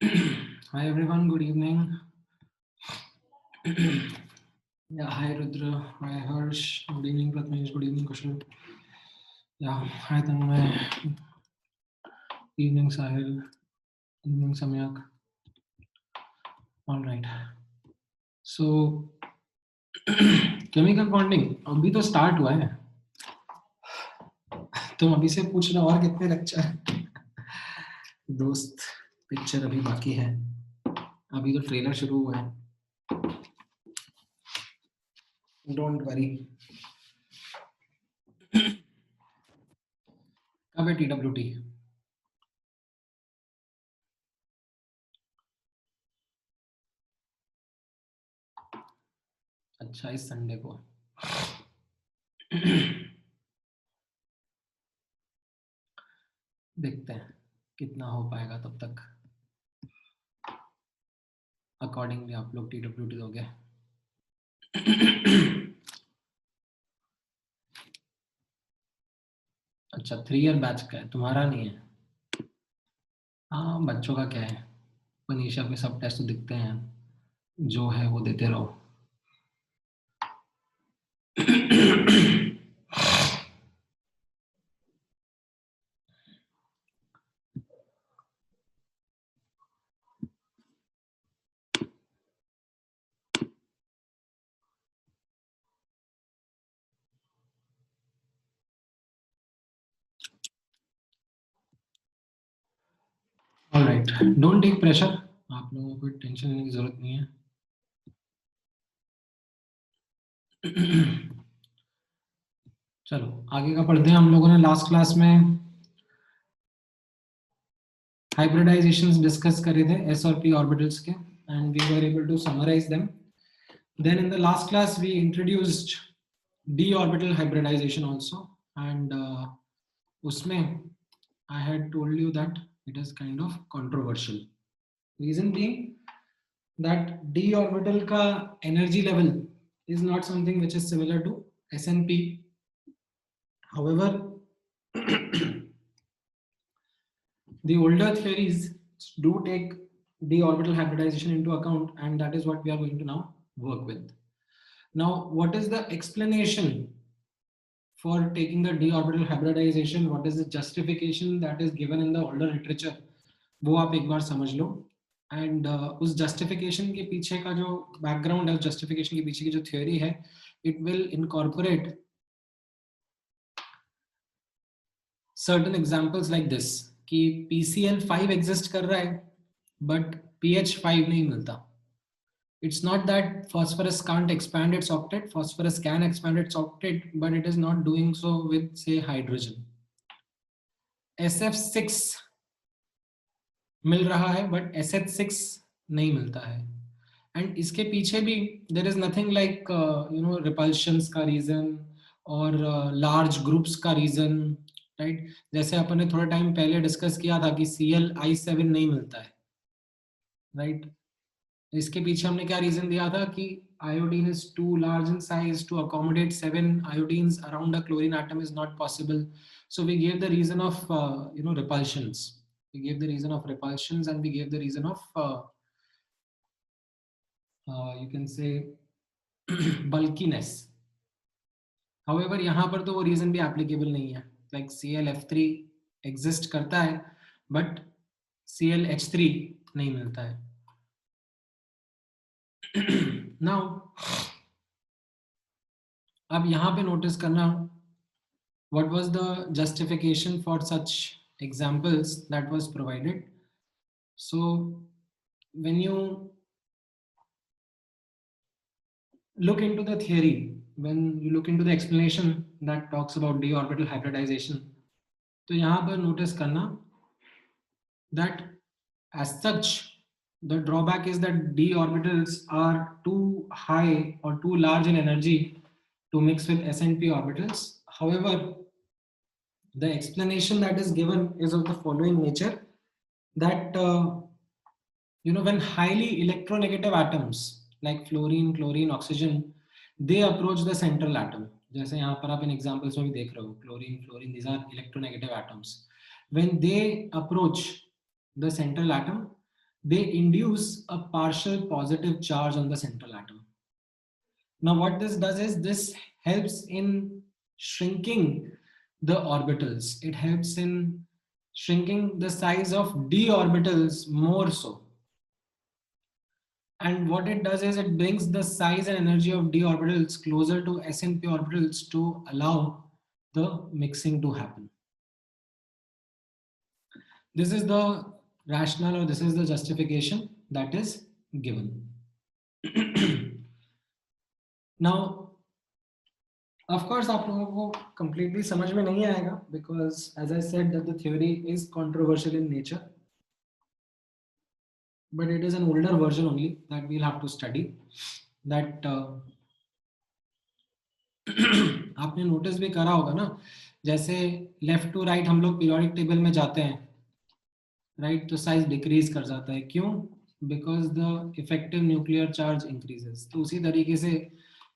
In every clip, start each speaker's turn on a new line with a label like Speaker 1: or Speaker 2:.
Speaker 1: Hi everyone, good evening. Yeah, hi Rudra, hi Harsh, good evening Pratmesh, good evening Kushal. Yeah, hi Tanmay, evening Sahil, evening Samyak. All right. So chemical bonding अभी तो start हुआ है. तुम अभी से पूछ रहे हो और कितने लेक्चर. दोस्त पिक्चर अभी बाकी है. अभी तो ट्रेलर शुरू हुआ है. Don't worry. कब है TWT? अच्छा, इस संडे को. देखते हैं कितना हो पाएगा तब तक. अकॉर्डिंगली आप लोग TWT दोगे. अच्छा, 3 ईयर बैच का है, तुम्हारा नहीं है. हाँ, बच्चों का क्या है. मनीषा के सब टेस्ट तो दिखते हैं. जो है वो देते रहो. Alright, don't take pressure. आप लोगों को टेंशन लेने की जरूरत नहीं है. चलो आगे का पढ़ते हैं. हम लोगों ने लास्ट क्लास में हाइब्रिडाइजेशंस डिस्कस करे थे s और p ऑर्बिटल्स के, and we were able to summarize them. Then in the last class we introduced d orbital hybridization also, and usme I had told you that it is kind of controversial. Reason being that d orbital ka energy level is not something which is similar to s and p. However, the older theories do take d orbital hybridization into account, and that is what we are going to now work with. Now, what is the explanation for taking the d orbital hybridization? What is the justification that is given in the older literature? वो आप एक बार समझ लो. And उस justification के पीछे का जो background है, उस जस्टिफिकेशन के पीछे की जो थ्योरी है, it will incorporate certain examples like this कि PCl5 एग्जिस्ट कर रहा है बट PH5 नहीं मिलता. It's not that phosphorus can't expand its octet. Phosphorus can expand its octet, but it is not doing so with, say, hydrogen. SF6 मिल रहा है, but SH6 नहीं मिलता है. And इसके पीछे भी there is nothing like repulsions का reason और large groups का reason, right? जैसे अपन ने थोड़ा टाइम पहले डिस्कस किया था कि Cl(I7) नहीं मिलता है, right? इसके पीछे हमने क्या रीजन दिया था कि iodine is too large in size to accommodate 7 iodines around a chlorine atom is not possible. So we gave the reason of repulsions. We gave the reason of repulsions, and we gave the reason of you can say bulkiness. However, यहाँ पर तो वो reason भी applicable नहीं है. Like ClF3 exist करता है, but ClH3 नहीं मिलता है. Now, अब यहाँ पे नोटिस करना, what was the justification for such examples that was provided. So when you look into the theory, when you look into the explanation that talks about d orbital hybridization, तो यहाँ पर notice करना that as such the drawback is that d orbitals are too high or too large in energy to mix with s and p orbitals. However, the explanation that is given is of the following nature, that when highly electronegative atoms like fluorine, chlorine, oxygen, they approach the central atom. जैसे यहाँ पर आप इन examples में भी देख रहे हो, chlorine, fluorine, these are electronegative atoms. When they approach the central atom, they induce a partial positive charge on the central atom. Now what this does is this helps in shrinking the orbitals. It helps in shrinking the size of d orbitals more so. And what it does is it brings the size and energy of d orbitals closer to s and p orbitals to allow the mixing to happen. This is the rationale, or this is the justification that is given. Now, of course, आप लोगों को completely समझ में नहीं आएगा, because as I said that the theory is controversial in nature, but it is an older version only that we'll have to study. That आपने notice भी करा होगा ना, जैसे लेफ्ट टू राइट हम लोग पीरियोडिक टेबल में जाते हैं, राइट, तो साइज डिक्रीज कर जाता है. क्यों? Because the effective nuclear charge increases. तो उसी तरीके से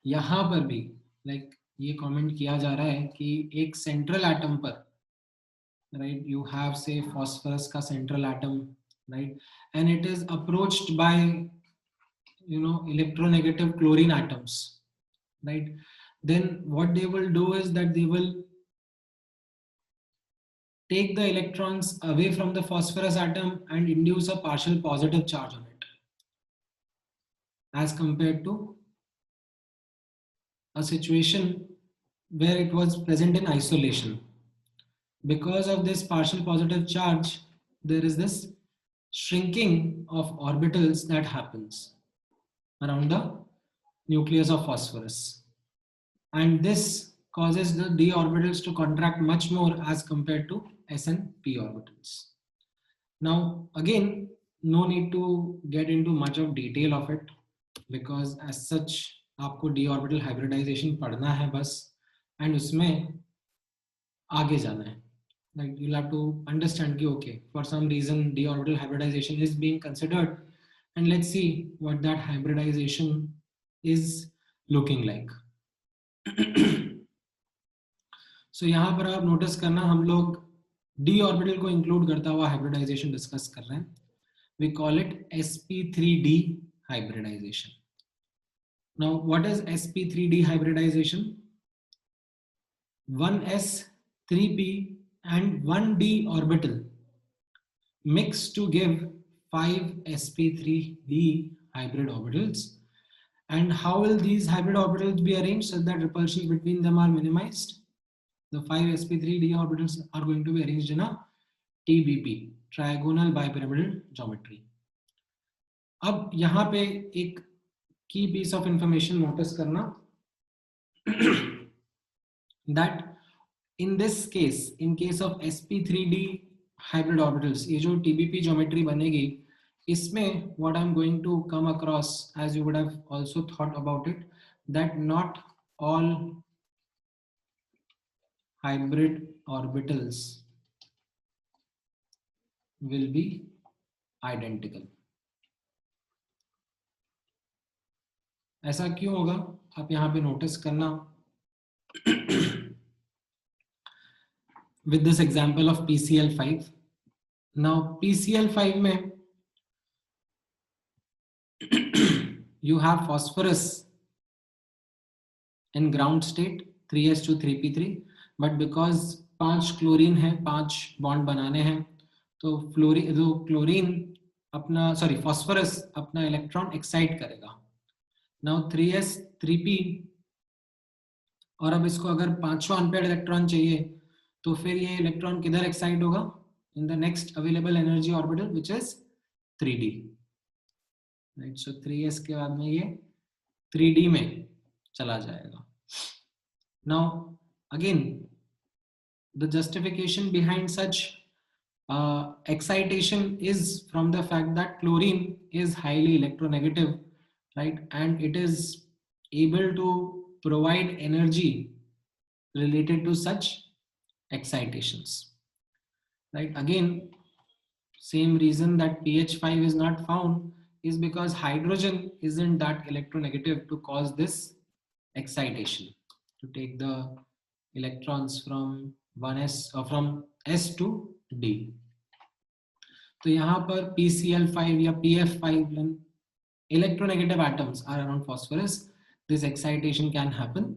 Speaker 1: यहाँ पर भी लाइक ये कमेंट किया जा रहा है कि एक सेंट्रल एटम पर, right, you have say phosphorus का central atom, right, and it is approached by electronegative chlorine atoms, right. Then what they will do is that they will take the electrons away from the phosphorus atom and induce a partial positive charge on it, as compared to a situation where it was present in isolation. Because of this partial positive charge, there is this shrinking of orbitals that happens around the nucleus of phosphorus. And this causes the d orbitals to contract much more as compared to s and p orbitals. Now again, no need to get into much of detail of it, because as such आपको d orbital hybridization पढ़ना है बस, and उसमें आगे जाना है. Like you'll have to understand कि okay, for some reason d orbital hybridization is being considered, and let's see what that hybridization is looking like. So यहाँ पर आप नोटिस करना, हम लोग d ऑर्बिटल को इंक्लूड करता हुआ हाइब्रिडाइजेशन डिस्कस कर रहे हैं. We call it sp3d hybridization. Now what is sp3d hybridization? 1s, 3p and 1d orbital mix to give 5 sp3d hybrid orbitals. And how will these hybrid orbitals be arranged so that repulsions between them are minimized? The 5 sp3d orbitals are going to be arranged in a TBP, trigonal bipyramidal geometry. अब यहाँ पे एक key piece of information notice करना, that in this case, in case of sp3d hybrid orbitals, ये जो TBP geometry बनेगी, इसमें what I'm going to come across, as you would have also thought about it, that not all hybrid orbitals will be identical. ऐसा क्यों होगा? आप यहाँ पे नोटिस करना with this example of PCl5. Now PCl5 में you have phosphorus in ground state 3s2 3p3, but because 5 chlorine है, 5 bond बनाने हैं, तो क्लोरीन अपना फॉस्फोरस अपना इलेक्ट्रॉन एक्साइट करेगा. नाउ 3s 3p, और अब इसको अगर 5वां अनपेयर्ड इलेक्ट्रॉन चाहिए, तो फिर ये इलेक्ट्रॉन किधर एक्साइट होगा? In the next available energy orbital which is 3d, right. So 3s के बाद में ये 3d में चला जाएगा. Now again the justification behind such excitation is from the fact that chlorine is highly electronegative, right, and it is able to provide energy related to such excitations, right. Again, same reason that pH5 is not found is because hydrogen isn't that electronegative to cause this excitation, to take the electrons from 1s or from s to d. तो यहाँ पर PCl5 या PF5 when electronegative atoms are around phosphorus, this excitation can happen.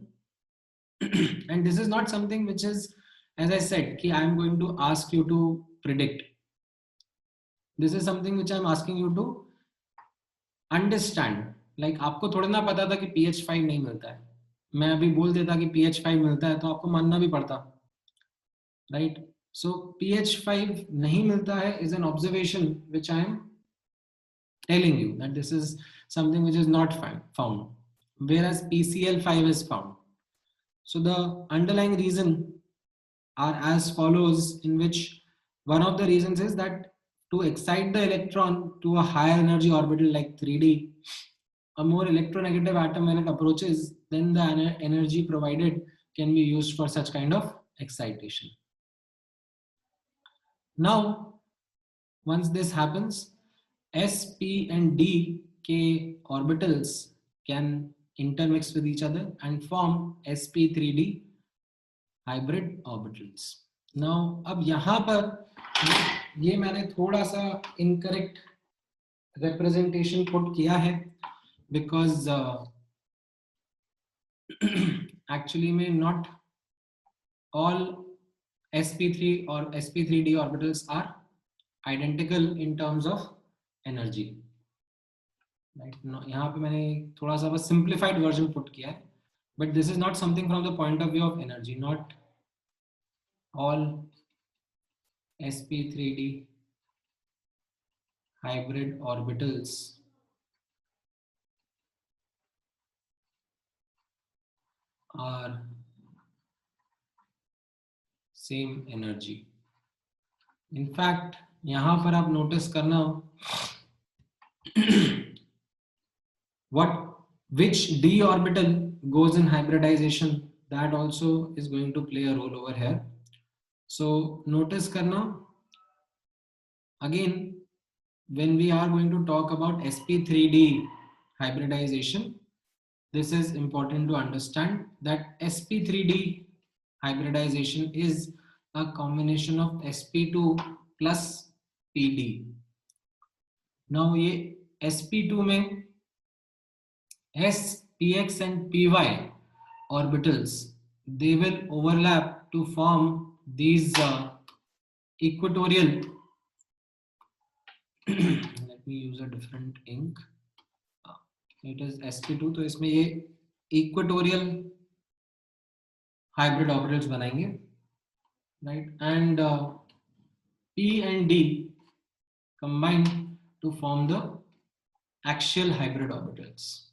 Speaker 1: And this is not something which is, as I said, I am going to ask you to predict. This is something which I am asking you to understand. Like आपको थोड़ा ना पता था कि pH5 नहीं मिलता है, मैं अभी बोल देता कि pH5 मिलता है तो आपको मानना भी पड़ता, right? So pH5 नहीं मिलता है is an observation which I am telling you that this is something which is not found, whereas PCl5 is found. So the underlying reason are as follows, in which one of the reasons is that to excite the electron to a higher energy orbital like 3D, a more electronegative atom, when it approaches, then the energy provided can be used for such kind of excitation. Now, once this happens, S, P and D K orbitals can intermix with each other and form sp3d hybrid orbitals. Now, अब यहाँ पर ये मैंने थोड़ा सा incorrect representation put किया है, because actually में not all sp3 or sp3d orbitals are identical in terms of energy. Right? No, यहाँ पे मैंने थोड़ा सा बस simplified version put किया है, but this is not something from the point of view of energy. Not all sp3d hybrid orbitals are same energy. In fact, यहाँ पर आप notice करना which d orbital goes in hybridization, that also is going to play a role over here. So notice karna, again, when we are going to talk about sp3d hybridization, this is important to understand that sp3d hybridization is a combination of sp2 plus pd. Now ये sp2 में S, Px and Py orbitals, they will overlap to form these equatorial let me use a different ink. It is sp2, तो इसमें ये equatorial hybrid orbitals बनाएंगे, right? And P and D combine to form the axial hybrid orbitals.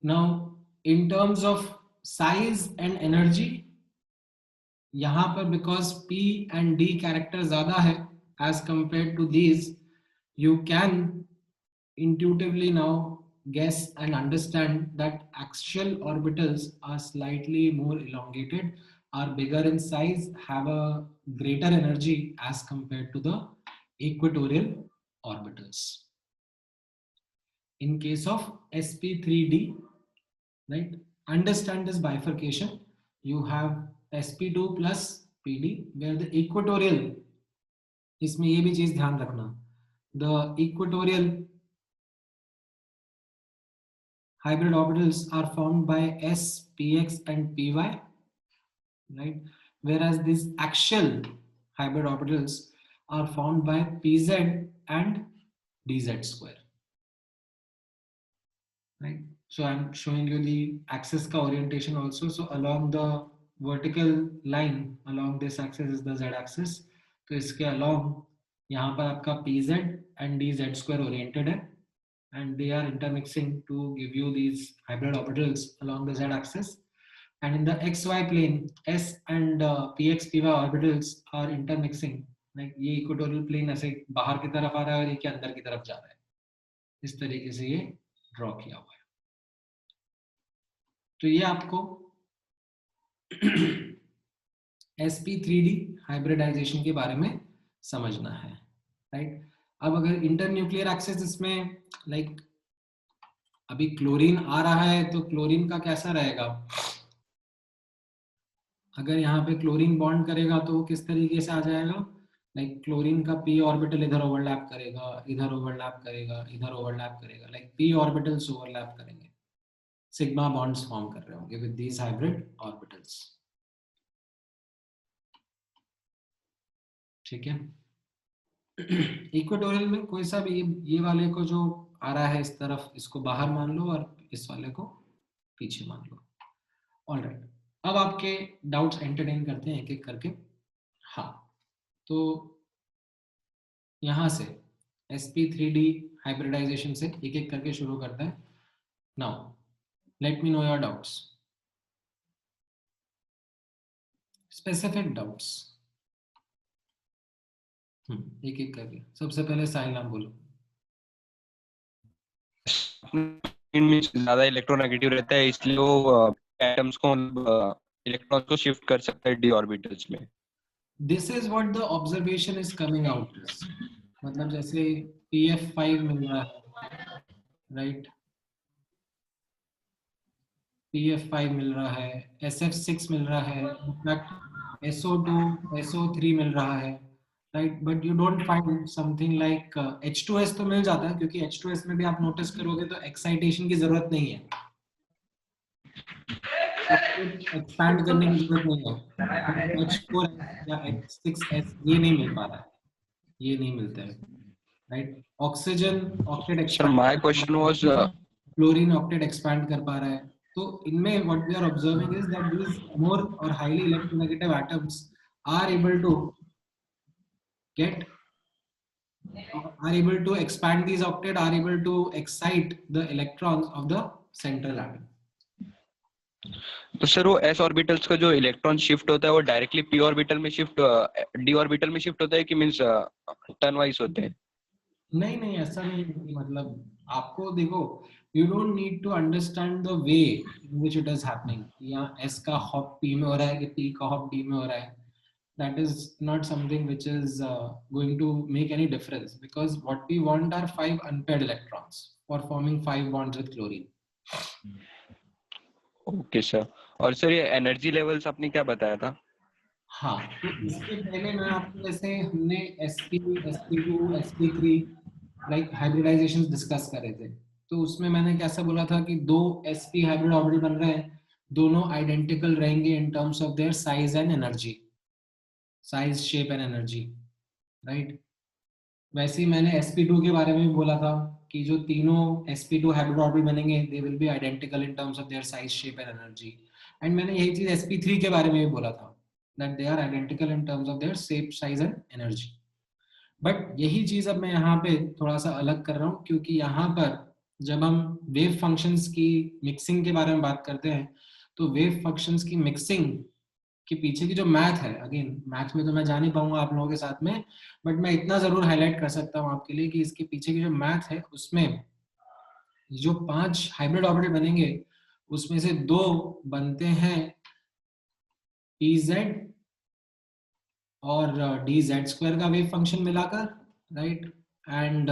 Speaker 1: Now, in terms of size and energy, यहाँ पर because P and D character ज़्यादा है as compared to these, you can intuitively now guess and understand that axial orbitals are slightly more elongated, are bigger in size, have a greater energy as compared to the equatorial orbitals. In case of sp3d, right, understand this bifurcation. You have sp2 plus pd, where the equatorial, इसमें ये भी चीज ध्यान रखना, the equatorial hybrid orbitals are formed by s, px and py, right, whereas these axial hybrid orbitals are formed by pz and dz square, right? So I'm showing you the axis ka orientation also. So along the vertical line, along this axis is the z axis. तो इसके along यहाँ पर आपका pz and dz square oriented है, and they are intermixing to give you these hybrid orbitals along the z axis. And in the xy plane, s and px py orbitals are intermixing. Like ये equatorial plane ऐसे बाहर की तरफ आ रहा है और ये के अंदर की तरफ जा रहा है, इस तरीके से ये ड्रॉ किया हुआ है. तो ये आपको sp3d हाइब्रिडाइजेशन के बारे में समझना है, राइट? अब अगर इंटरन्यूक्लियर एक्सिस इसमें लाइक अभी क्लोरीन आ रहा है, तो क्लोरीन का कैसा रहेगा? अगर यहाँ पे क्लोरीन बॉन्ड करेगा तो वो किस तरीके से आ जाएगा? लाइक क्लोरीन का p ऑर्बिटल इधर ओवरलैप करेगा, इधर ओवरलैप करेगा, इधर ओवरलैप करेगा, लाइक p ऑर्बिटल्स ओवरलैप करेंगे, सिग्मा बॉन्ड्स फॉर्म कर रहे होंगे विद दीज हाइब्रिड ऑर्बिटल्स। ठीक है। इक्वेटोरियल में कोई सा भी ये वाले को जो आ रहा है इस तरफ, इसको बाहर मान लो और इस वाले को पीछे मान लो। ऑलराइट, अब आपके डाउट्स एंटरटेन करते हैं एक एक करके। हाँ, तो यहाँ से sp3d हाइब्रिडाइजेशन से एक एक करके शुरू करते हैं। Now let me know your doubts, specific doubts. एक एक करके। सबसे पहले साहिल नाम बोलो।
Speaker 2: ज्यादा इलेक्ट्रोनेगेटिव रहता है, इसलिए वो एटम्स को इलेक्ट्रॉन्स को शिफ्ट कर सकता है डी ऑर्बिटल्स में।
Speaker 1: This is what the observation is coming out. मतलब जैसे pf5 मिल रहा है, राइट, pf5 मिल रहा है, sf6 मिल रहा है, इनफैक्ट SO2 SO3 मिल रहा है, right, but you don't find something like H2S। तो मिल जाता है क्योंकि H2S में भी आप नोटिस करोगे तो एक्साइटेशन की जरूरत नहीं है, एक्सपैंड करने की जरूरत नहीं है। H4S या H6S ये नहीं मिल पा रहा है, ये नहीं मिलता है, right. Oxygen octet
Speaker 2: sir my
Speaker 1: expand,
Speaker 2: question was
Speaker 1: chlorine octet expand कर पा रहा है। तो इनमें what we are observing is that these more और highly electronegative atoms are able to get are able to expand these octet, are able to excite the electrons of the central atom.
Speaker 2: तो sir वो s orbitals का जो electron shift होता है वो directly p orbital में shift d orbital में shift होता है कि मींस टर्न वाइज होते हैं?
Speaker 1: नहीं नहीं, ऐसा नहीं है कि मतलब आपको देखो, you don't need to understand the way in which it is happening. यहाँ s का हॉप p में हो रहा है कि p का हॉप d में हो रहा है, that is not something which is going to make any difference, because what we want are 5 unpaired electrons for forming 5 bonds with chlorine.
Speaker 2: Okay sir. और सर ये एनर्जी लेवल्स आपने क्या बताया था?
Speaker 1: हाँ, तो इसके पहले मैं आपको, जैसे हमने sp sp2 sp3 like hybridisation discuss कर रहे थे, तो उसमें मैंने कैसा बोला था कि दो sp हाइब्रिड ऑर्बिटल बन रहे हैं, दोनों आइडेंटिकल रहेंगे in terms of their size and energy, size shape and energy, right. वैसे ही मैंने sp2 के बारे में भी बोला था कि जो तीनों sp2 हाइब्रिड ऑर्बिटल बनेंगे they will be identical in terms of their size shape and energy. And मैंने यही चीज sp3 के बारे में भी बोला था, that they are identical in terms of their shape, size and energy. But यही चीज अब मैं यहाँ पे थोड़ा सा अलग कर रहा हूँ, क्योंकि यहाँ पर जब हम वेव फंक्शंस की मिक्सिंग के बारे में बात करते हैं, तो वेव फंक्शंस की मिक्सिंग के पीछे की जो मैथ है, अगेन मैथ में तो मैं जा नहीं पाऊंगा आप लोगों के साथ में, बट मैं इतना जरूर हाईलाइट कर सकता हूँ आपके लिए कि इसके पीछे की जो मैथ है उसमें जो 5 हाइब्रिड ऑर्बिटल बनेंगे उसमें से 2 बनते हैं pz और dz² का वेव फंक्शन मिलाकर, राइट। एंड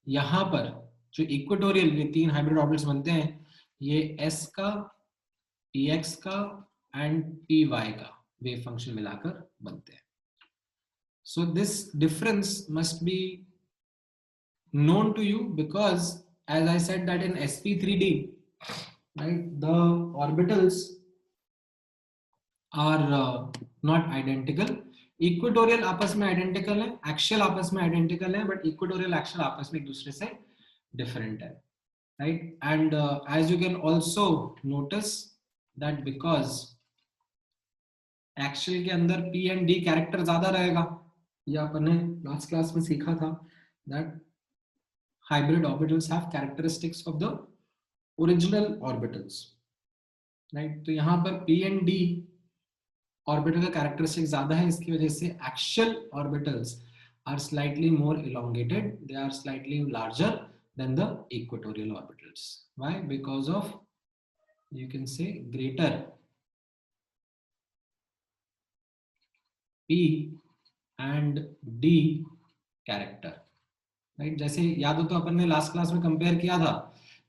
Speaker 1: यहाँ पर जो इक्वेटोरियल ये 3 हाइब्रिड ऑर्बिटल्स बनते हैं, ये s का, px का एंड py का वेव फंक्शन मिलाकर बनते हैं। So this difference must be known to you, because as I said that in sp3d, right, the orbitals are not identical. Equatorial आपस में आइडेंटिकल है, एक्सियल आपस में आइडेंटिकल है, बट इक्वेटोरियल एक्सियल आपस में एक दूसरे से डिफरेंट है, right. And as you can also notice that because axial के अंदर p एंड d कैरेक्टर ज्यादा रहेगा, ये आपने लास्ट क्लास में सीखा था that hybrid orbitals have characteristics of the original orbitals, right. तो यहाँ पर p एंड d ऑर्बिटल का कैरेक्टरिस्टिक ज्यादा है, इसकी वजह से axial orbitals are slightly more elongated, they are slightly larger than the equatorial orbitals. Why? Because of, you can say, greater p and d character, right? जैसे याद हो तो अपन ने लास्ट क्लास में कंपेयर किया था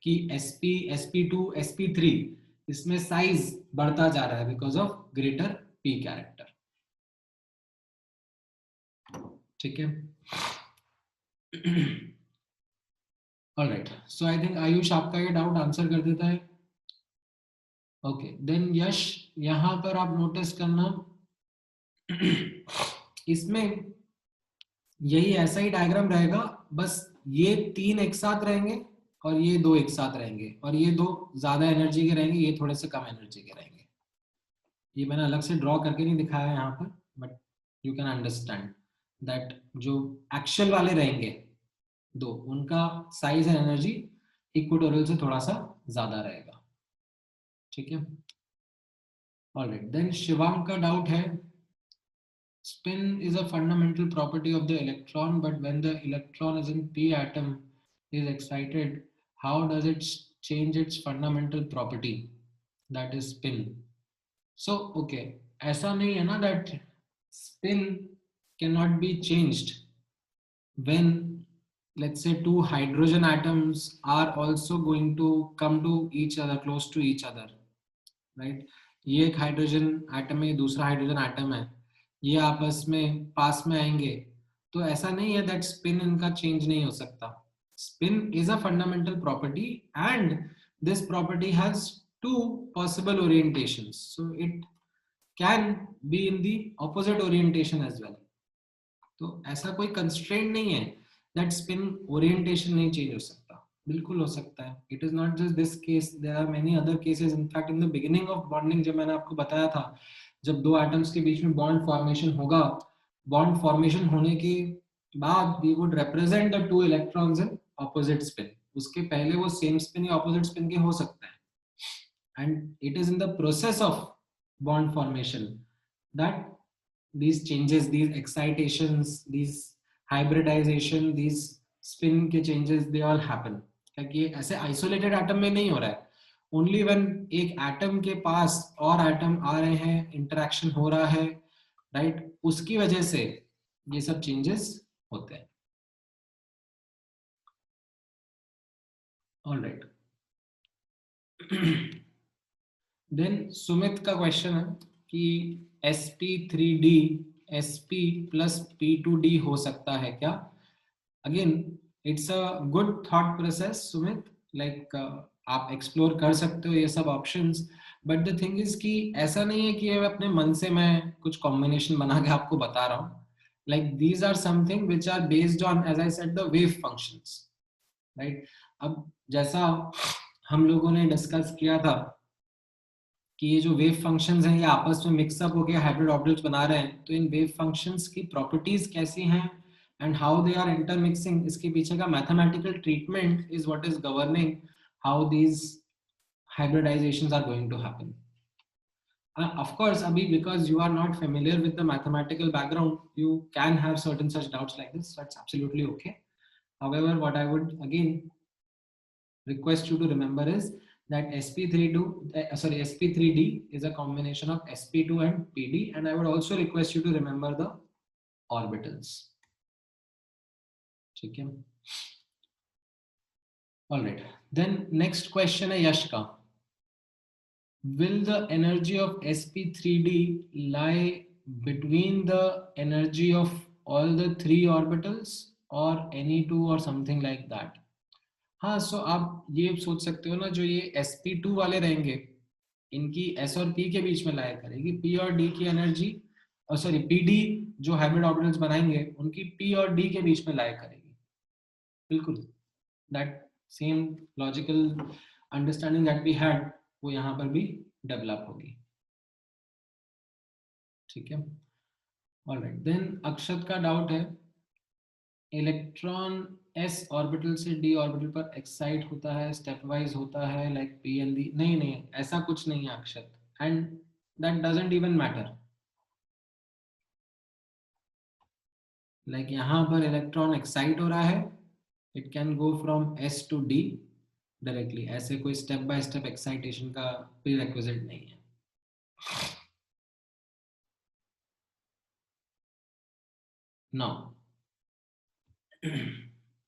Speaker 1: कि sp sp2 sp3 इसमें साइज बढ़ता जा रहा है because of greater p character. ठीक है. Alright, so I think Ayush आपका ये डाउट आंसर कर देता है. ओके, देन यश, यहां पर आप नोटिस करना इसमें यही ऐसा ही डायग्राम रहेगा, बस ये 3 एक साथ रहेंगे और ये 2 एक साथ रहेंगे, और ये 2 ज्यादा एनर्जी के रहेंगे, ये थोड़े से कम एनर्जी के रहेंगे. ये मैंने अलग से ड्रॉ करके नहीं दिखाया है यहाँ पर, but you can understand that जो एक्चुअल वाले रहेंगे 2, उनका साइज एंड एनर्जी इक्वेटोरियल से थोड़ा सा ज्यादा रहेगा. ठीक है. ऑलराइट, देन शिवांग का डाउट है, spin is a fundamental property of the electron, but when the electron is in p atom is excited, how does it change its fundamental property, that is spin? So okay, ऐसा नहीं है ना that spin cannot be changed when, let's say, 2 hydrogen atoms are also going to come to each other, close to each other, right? ये एक hydrogen atom है, दूसरा hydrogen atom है, ये आपस में पास में आएंगे, तो ऐसा नहीं है दैट स्पिन इनका चेंज नहीं हो सकता. Spin is a fundamental property and this property has 2 possible orientations, so it can be in the opposite orientation as well. तो ऐसा कोई कंस्ट्रेंट नहीं है दैट स्पिन ओरिएंटेशन नहीं चेंज हो सकता, बिल्कुल हो सकता है. It is not just this case, there are many other cases. In fact in the beginning of bonding, जब मैंने आपको बताया था, जब 2 एटम्स के बीच में बॉन्ड फॉर्मेशन होगा, बॉन्ड फॉर्मेशन होने के बाद we would represent the 2 electrons in opposite spin. उसके पहले वो सेम स्पिन या ऑपोजिट स्पिन के हो सकते हैं, and it is in the process of bond formation that these changes, these excitations, these hybridization, these spin के changes, they all happen. क्योंकि ऐसे isolated atom में नहीं हो रहा है, only when एक atom के पास और atom आ रहे हैं, interaction हो रहा है, right, उसकी वजह से ये सब changes होते हैं. All right. Then सुमित का question है कि sp3d sp plus p2d हो सकता है क्या? Again, it's a good thought process, Sumit. Like आप explore कर सकते हो ये सब options, but the thing is कि ऐसा नहीं है कि अपने मन से मैं कुछ combination बना के आपको बता रहा हूँ. Like these are something which are based on, as I said, the wave functions, right? अब जैसा हम लोगों ने डिस्कस किया था कि ये जो वेव फंक्शंस हैं ये आपस में मिक्सअप होकर हाइब्रिड ऑब्जेक्ट्स बना रहे हैं, तो इन वेव फंक्शंस की प्रॉपर्टीज कैसी हैं and how they are intermixing, इसके पीछे का mathematical treatment is what is governing how these hybridisations are going to happen. Of course, Abhi, because you are not familiar with the mathematical background, you can have certain such doubts like this. That's absolutely okay. However, what I would again request you to remember is that sp3d is a combination of sp2 and pd, and I would also request you to remember the orbitals. ठीक है. All right. Then next question है यश का. Will the energy of sp3d lie between the energy of all the 3 orbitals or any 2 or something like that? हाँ, सो आप ये सोच सकते हो ना, जो ये sp2 वाले रहेंगे इनकी s और p के बीच में लाया करेगी, p और d की एनर्जी, और सॉरी pd जो हाइब्रिड ऑर्बिटल्स बनाएंगे उनकी p और d के बीच में लाया करेगी. बिल्कुल that same logical understanding that we had वो यहाँ पर भी डेवलप होगी. ठीक है. ऑलराइट, देन अक्षत का डाउट है, इलेक्ट्रॉन s ऑर्बिटल से d ऑर्बिटल पर एक्साइट होता है, स्टेप वाइज होता है, लाइक p and d. नहीं, ऐसा कुछ नहीं है Akshat, and that doesn't even matter. Like यहाँ पर इलेक्ट्रॉन एक्साइट हो रहा है, it can go from s to d directly. ऐसे कोई स्टेप बाय स्टेप एक्साइटेशन का प्रीरेक्विजिट नहीं है. नाउ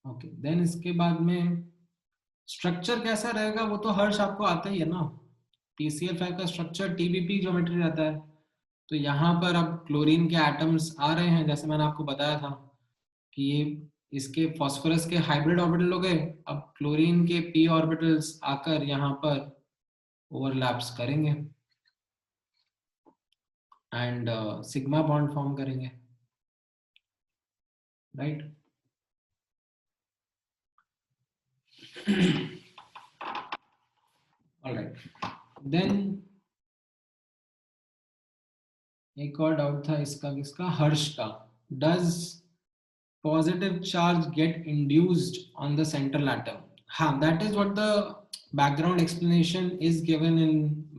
Speaker 1: ओके, देन इसके बाद में स्ट्रक्चर कैसा रहेगा वो तो हर्ष आपको आता ही है ना. TCl5 का स्ट्रक्चर TBP ज्योमेट्री रहता है. तो यहाँ पर अब क्लोरीन के एटम्स आ रहे हैं, जैसे मैंने आपको बताया था, कि ये इसके फॉस्फोरस के हाइब्रिड ऑर्बिटल हो गए, अब क्लोरीन के p ऑर्बिटल्स आकर यहाँ पर ओवरलैप्स करेंगे एंड सिग्मा बॉन्ड फॉर्म करेंगे, राइट। ऑलराइट, देन एक और डाउट था इसका, किसका, हर्ष का। Does positive charge get induced on the central atom? That is what the background explanation is given in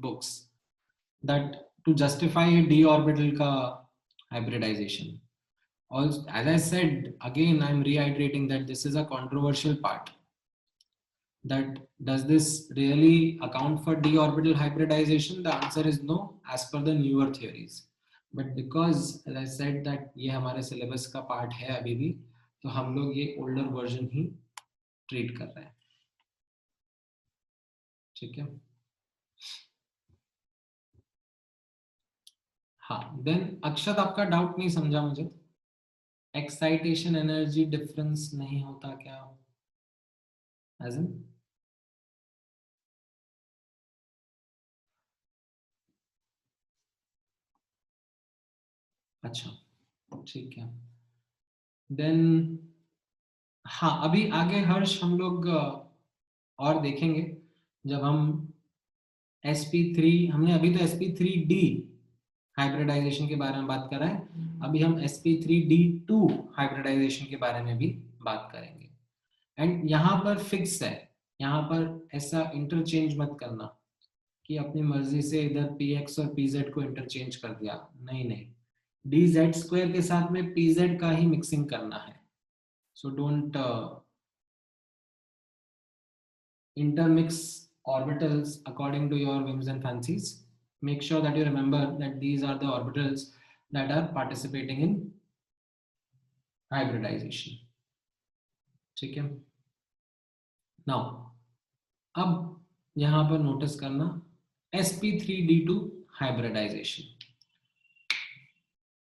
Speaker 1: books, that to justify a d orbital ka hybridization. Also, as I said, again I'm reiterating that this is a controversial part, that does this really account for d orbital hybridization? The answer is no, as per the newer theories. But because as I said that ये हमारे syllabus का part है अभी भी, तो हम लोग ये older version ही treat कर रहे हैं, ठीक है। हाँ, then अक्षत आपका डाउट नहीं समझा मुझे, एक्साइटेशन एनर्जी डिफरेंस नहीं होता क्या, as in? अच्छा, ठीक है, देन हाँ, अभी आगे हर्ष हम लोग और देखेंगे जब हम sp3, हमने अभी तो sp3d हाइब्रिडाइजेशन के बारे में बात कर रहे हैं, अभी हम sp3d2 हाइब्रिडाइजेशन के बारे में भी बात करेंगे। एंड यहाँ पर फिक्स है, यहाँ पर ऐसा इंटरचेंज मत करना कि अपनी मर्जी से इधर px और pz को इंटरचेंज कर दिया, नहीं नहीं, dz स्क्वायर के साथ में pz का ही मिक्सिंग करना है। So don't intermix orbitals according to your whims and fancies. Make sure that you remember that these are the orbitals that are participating in hybridization, ठीक है। Now, अब यहाँ पर नोटिस करना sp3d2 hybridization.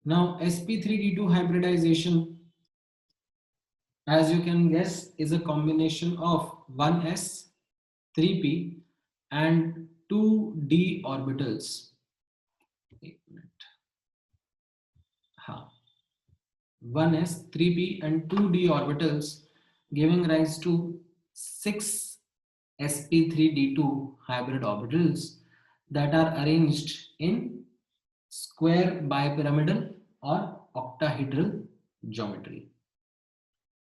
Speaker 1: Now sp3d2 hybridization, as you can guess, is a combination of 1s, 3p and 2d orbitals. एक minute, हाँ, 1s, 3p and 2d orbitals giving rise to 6 sp3d2 hybrid orbitals that are arranged in square bipyramidal or octahedral geometry.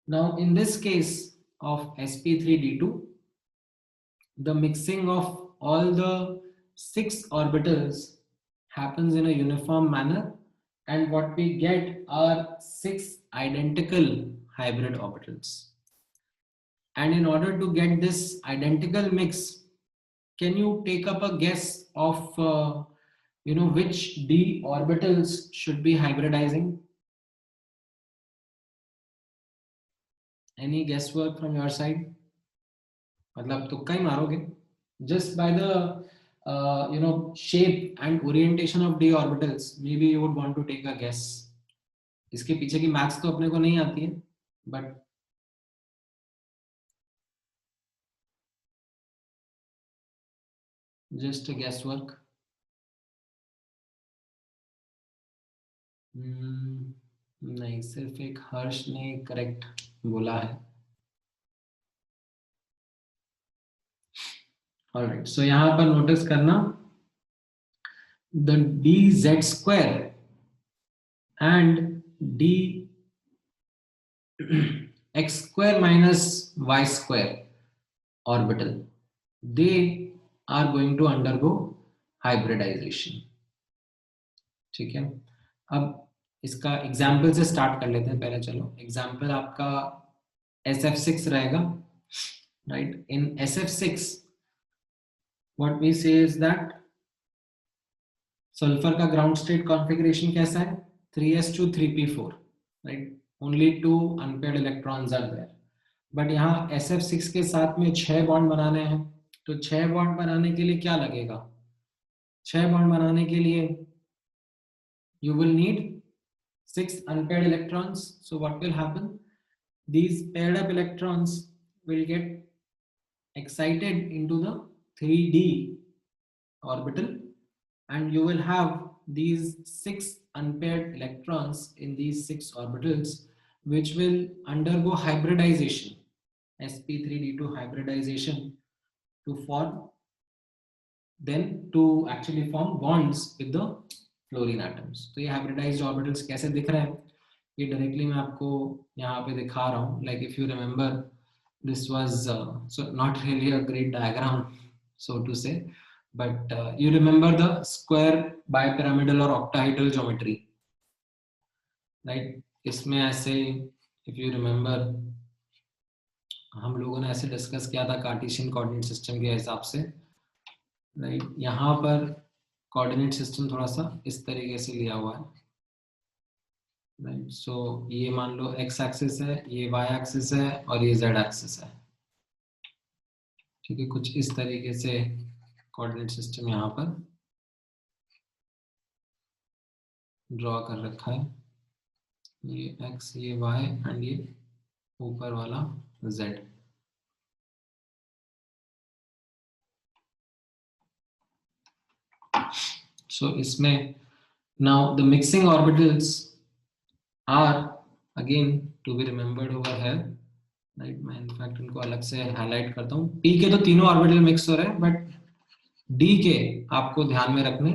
Speaker 1: Now in this case of sp3d2, the mixing of all the 6 orbitals happens in a uniform manner, and what we get are 6 identical hybrid orbitals. And in order to get this identical mix, can you take up a guess of which d orbitals should be hybridizing? Any guesswork from your side? मतलब तुक्का ही मारोगे, just by the shape and orientation of d orbitals, maybe you would want to take a guess. इसके पीछे की maths तो अपने को नहीं आती है, but just a guesswork. नहीं, सिर्फ एक हर्ष ने करेक्ट बोला है। ऑलराइट, सो यहाँ पर नोटिस करना the dz square and d x square minus y square orbital, they are going to undergo hybridization, ठीक है। अब इसका एग्जाम्पल से स्टार्ट कर लेते हैं पहले। चलो, एग्जाम्पल आपका SF6 रहेगा, right. In SF6 what we say is that sulphur का ग्राउंड स्टेट कॉन्फ़िगरेशन कैसा है, 3s2 3p4, right. Only 2 unpaired electrons are there, but यहाँ SF6 के साथ में 6 बॉन्ड बनाने हैं, तो 6 बॉन्ड बनाने के लिए क्या लगेगा, 6 बॉन्ड बनाने के लिए you will need 6 unpaired electrons. So what will happen? These paired up electrons will get excited into the 3D orbital, and you will have these 6 unpaired electrons in these 6 orbitals, which will undergo hybridization, sp3d2 hybridization, to form, then to actually form bonds with the fluorine atoms. तो ये hybridized orbitals कैसे दिख रहे हैं, ये directly मैं आपको यहाँ पे दिखा रहा हूँ. Like if you remember, this was so not really a great diagram, so to say, but you remember the square bipyramidal or octahedral geometry, right? इसमें ऐसे, if you remember, हम लोगों ने ऐसे डिस्कस किया था कार्टेशियन कोऑर्डिनेट सिस्टम के हिसाब से, राइट? यहाँ पर कोऑर्डिनेट सिस्टम थोड़ा सा इस तरीके से लिया हुआ है, राइट? सो ये मान लो एक्स एक्सिस है, ये वाई एक्सिस है और ये जेड एक्सिस है, ठीक है? कुछ इस तरीके से कोऑर्डिनेट सिस्टम यहाँ पर ड्रॉ कर रखा है. ये एक्स, ये वाई एंड ये ऊपर वाला जेड. So इसमें now the mixing orbitals are again to be remembered over here, right? मैं in fact इनको अलग से highlight करता हूँ. P के तो तीनों orbital mix हो रहे हैं, but D के आपको ध्यान में रखने,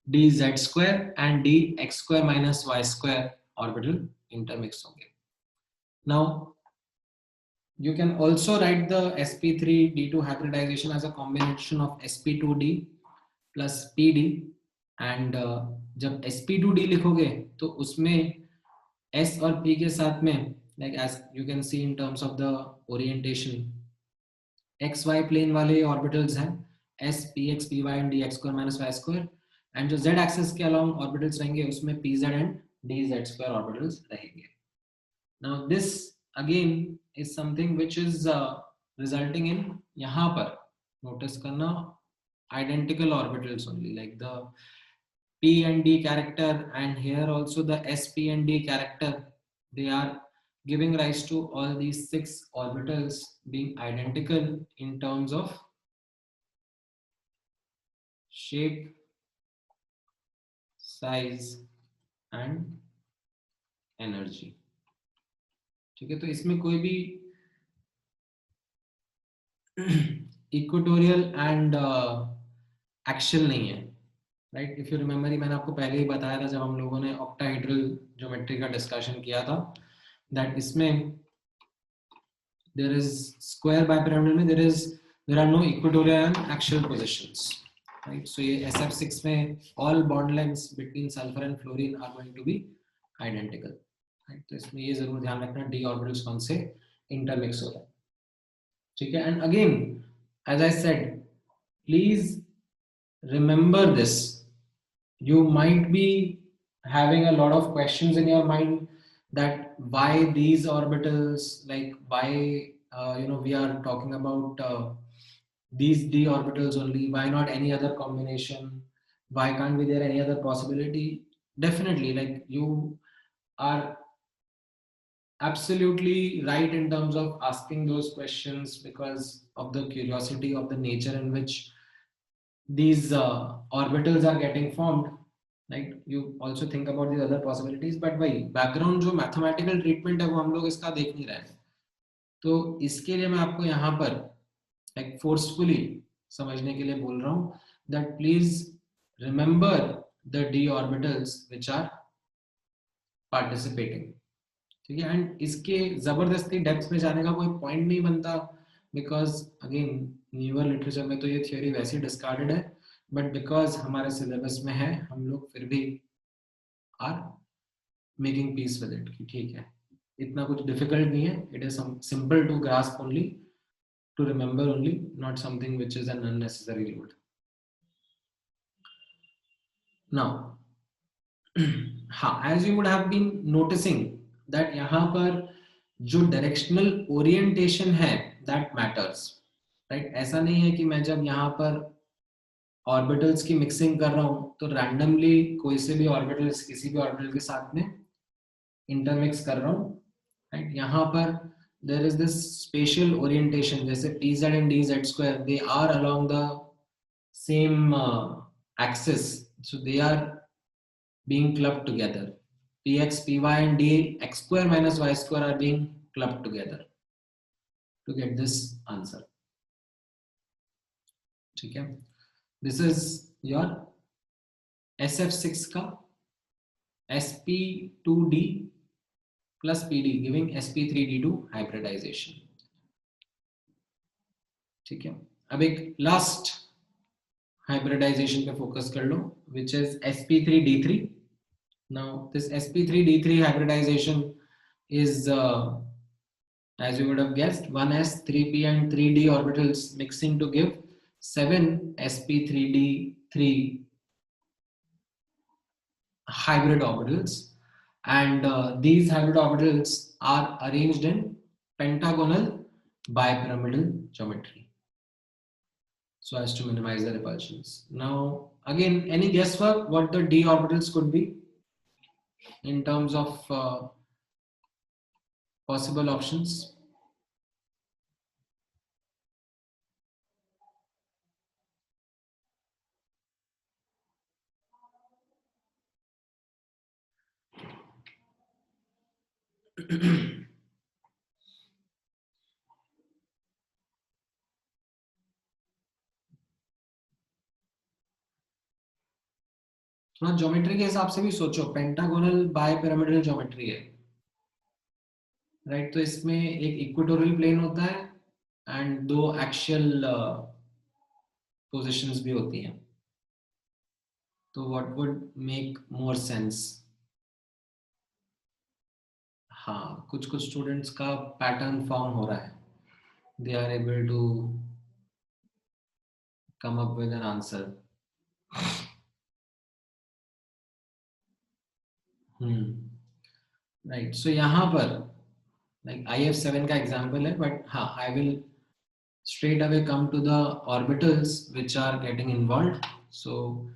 Speaker 1: dz square and dx square minus y square orbital intermix होंगे. Now you can also write the sp3d2 hybridization as a combination of sp2d plus pd, and जब sp2d लिखोगे तो उसमें s और p के साथ में, like as you can see in terms of the orientation, xy plane वाले orbitals हैं s px py and dx square minus y square, and जो z axis के along orbitals रहेंगे उसमें pz and dz square orbitals रहेंगे. Now this again is something which is resulting in, यहाँ पर notice करना, identical orbitals only, like the p and d character, and here also the s p and d character, they are giving rise to all these 6 orbitals being identical in terms of shape, size and energy. ठीक है? तो इसमें कोई भी equatorial and action नहीं है, right? If you remember, मैंने आपको पहले ही बताया था जब हम लोगों ने ऑक्टाहेड्रल ज्योमेट्री का डिस्कशन किया था, दैट इसमें देयर इज स्क्वायर बाइपिरामिडल में there are no equatorial and axial positions, right? So ये SF6 में all bond lengths between sulphur and fluorine are going to be identical, right? तो इसमें ये जरूर ध्यान रखना डी ऑर्बिटल्स कौन से इंटरमिक्स हो रहे हैं, ठीक है? And again as I said, please remember this. You might be having a lot of questions in your mind that why these orbitals, like why we are talking about these d orbitals only, why not any other combination, why can't be there any other possibility? Definitely, like you are absolutely right in terms of asking those questions because of the curiosity of the nature in which these orbitals are getting formed. Like you also think about these other possibilities, but भाई background जो mathematical treatment है वो हम लोग इसका देख नहीं रहे हैं, तो इसके लिए मैं आपको यहाँ पर like forcefully समझने के लिए बोल रहा हूँ that please remember the d orbitals which are participating, ठीक है? एंड इसके जबरदस्ती डेप्थ में जाने का कोई पॉइंट नहीं बनता, बिकॉज अगेन न्यूअर लिटरेचर में तो ये थ्योरी वैसे डिस्कार्डेड है, बट बिकॉज हमारे सिलेबस में है हम लोग फिर भी are making peace with it कि ठीक है, इतना कुछ डिफिकल्ट नहीं है, it is simple to grasp only, to remember only, not something which is an unnecessary load. Now हाँ, as you would have been noticing that यहाँ पर जो डायरेक्शनल ओरिएंटेशन है दैट मैटर्स, राइट? ऐसा नहीं है कि मैं जब यहाँ पर ऑर्बिटल्स की मिक्सिंग कर रहा हूँ तो रैंडमली कोई से भी ऑर्बिटल्स किसी भी ऑर्बिटल के साथ में इंटरमिक्स कर रहा हूँ, राइट। यहाँ पर there is this special orientation, जैसे pz and dz square they are along the same axis, so they are being clubbed together. Px, py and dx square minus y square are being clubbed together to get this answer. ठीक है, this is your SF6 का sp2d plus pd giving sp3d2 hybridization. ठीक है, अब एक last hybridisation पे focus कर लो, which is sp3d3. Now this sp3d3 hybridization is as you would have guessed, 1s, 3p and 3d orbitals mixing to give 7 sp3d3 hybrid orbitals, and these hybrid orbitals are arranged in pentagonal bipyramidal geometry so as to minimize the repulsions. Now again, any guesswork what the d orbitals could be in terms of possible options? थोड़ा geometry के हिसाब से भी सोचो, pentagonal bipyramidal geometry है, right. तो इसमें एक इक्वेटोरियल प्लेन होता है एंड दो एक्सियल पोजीशंस भी होती हैं, तो what would make more sense? हाँ, कुछ कुछ स्टूडेंट्स का पैटर्न फॉर्म हो रहा है, they are able to come up with an answer. Right, so यहाँ पर like IF7 का एग्जांपल है, बट हाँ, I will straight away come to the orbitals which are getting involved. So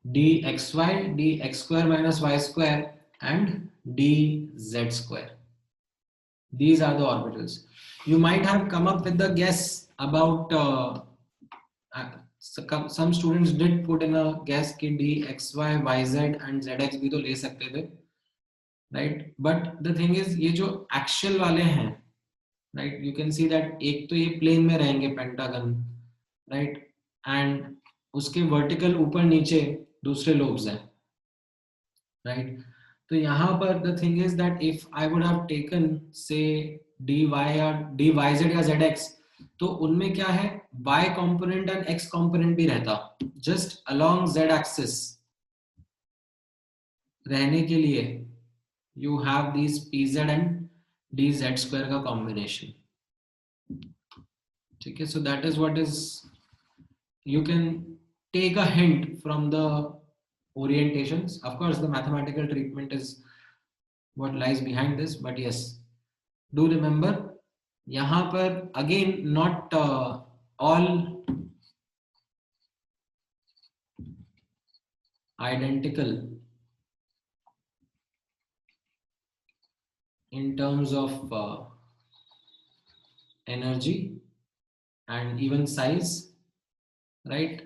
Speaker 1: dxy, dx square minus y square and dz square. These are the orbitals. You might have come up with the guess about some students did put in a guess कि dxy, yz and zx भी तो ले सकते थे, right? But the thing is, ये जो axial वाले हैं, right, you can see that एक तो ये plane में रहेंगे पेंटागन, right, and उसके vertical ऊपर नीचे दूसरे lobes हैं, right. तो यहाँ पर the thing is that if I would have taken say dy या dyz या zx, तो उनमें क्या है, y component and x component भी रहता, just along z axis रहने के लिए you have these pz and dz square का combination. ठीक है, so that is what is, you can take a hint from the orientations. Of course the mathematical treatment is what lies behind this, but yes, do remember यहाँ पर again not all identical in terms of energy and even size, right.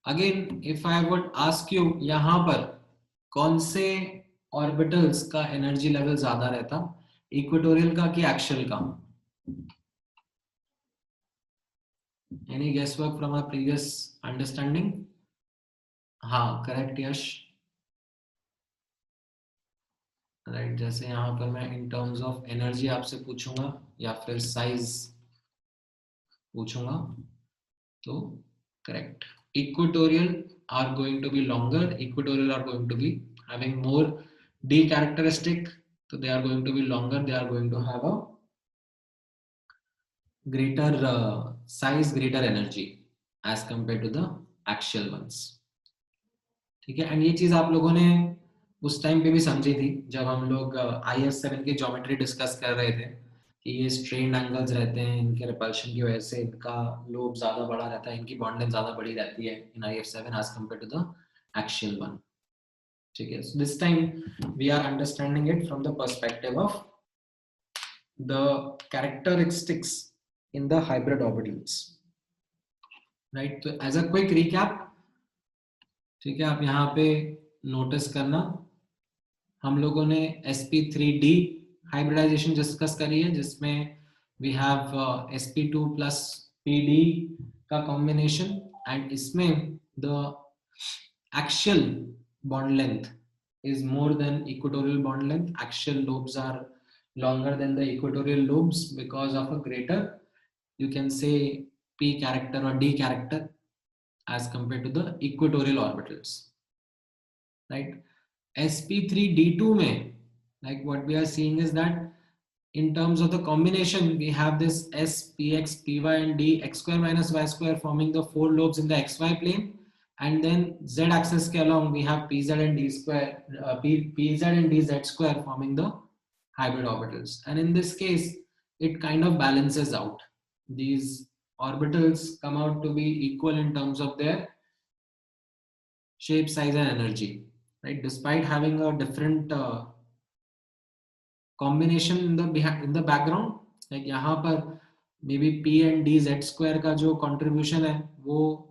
Speaker 1: Again, if I would ask you यहाँ पर कौन से orbitals का energy level ज्यादा रहता, equatorial का कि axial का? Any guesswork from our previous understanding? हाँ, correct यश, राइट. जैसे यहाँ पर मैं in terms of energy आपसे पूछूंगा या फिर size पूछूंगा, तो correct. Equatorial are going to be longer, equatorial are going to be having more D characteristic, so they are going to be longer, they are going to have a greater size, greater energy as compared to the axial ones. ठीक है, and ये चीज आप लोगों ने उस time पे भी समझी थी जब हम लोग IF7 की ज्योमेट्री डिस्कस कर रहे थे कि ये स्ट्रेन्ड एंगल्स रहते हैं, इनके रिपल्शन की वजह से इनका लोब ज्यादा बड़ा रहता है, इनकी बॉन्ड लेंथ ज्यादा बड़ी रहती है in IF7 as compare to the axial one. ठीक है, so this time we are understanding it from the perspective of the characteristics in the hybrid orbitals, right? तो as a quick recap, ठीक है, आप यहाँ पे नोटिस करना, हम लोगों ने sp3d हाइब्रिडाइजेशन डिस्कस करी है, जिसमें we have sp2 plus pd का कॉम्बिनेशन, एंड इसमें the axial bond length is more than equatorial bond length. Axial lobes are longer than the equatorial lobes because of a greater, you can say, p character or d character as compared to the equatorial orbitals, right? sp3d2 mein, like what we are seeing is that in terms of the combination, we have this s, px, py and d, x square minus y square forming the four lobes in the xy plane, and then z axis ke along we have pz and d square, pz and dz square forming the hybrid orbitals. And in this case it kind of balances out. These orbitals come out to be equal in terms of their shape, size and energy, right? Despite having a different combination in the background, like यहाँ पर maybe p and d z square का जो contribution है वो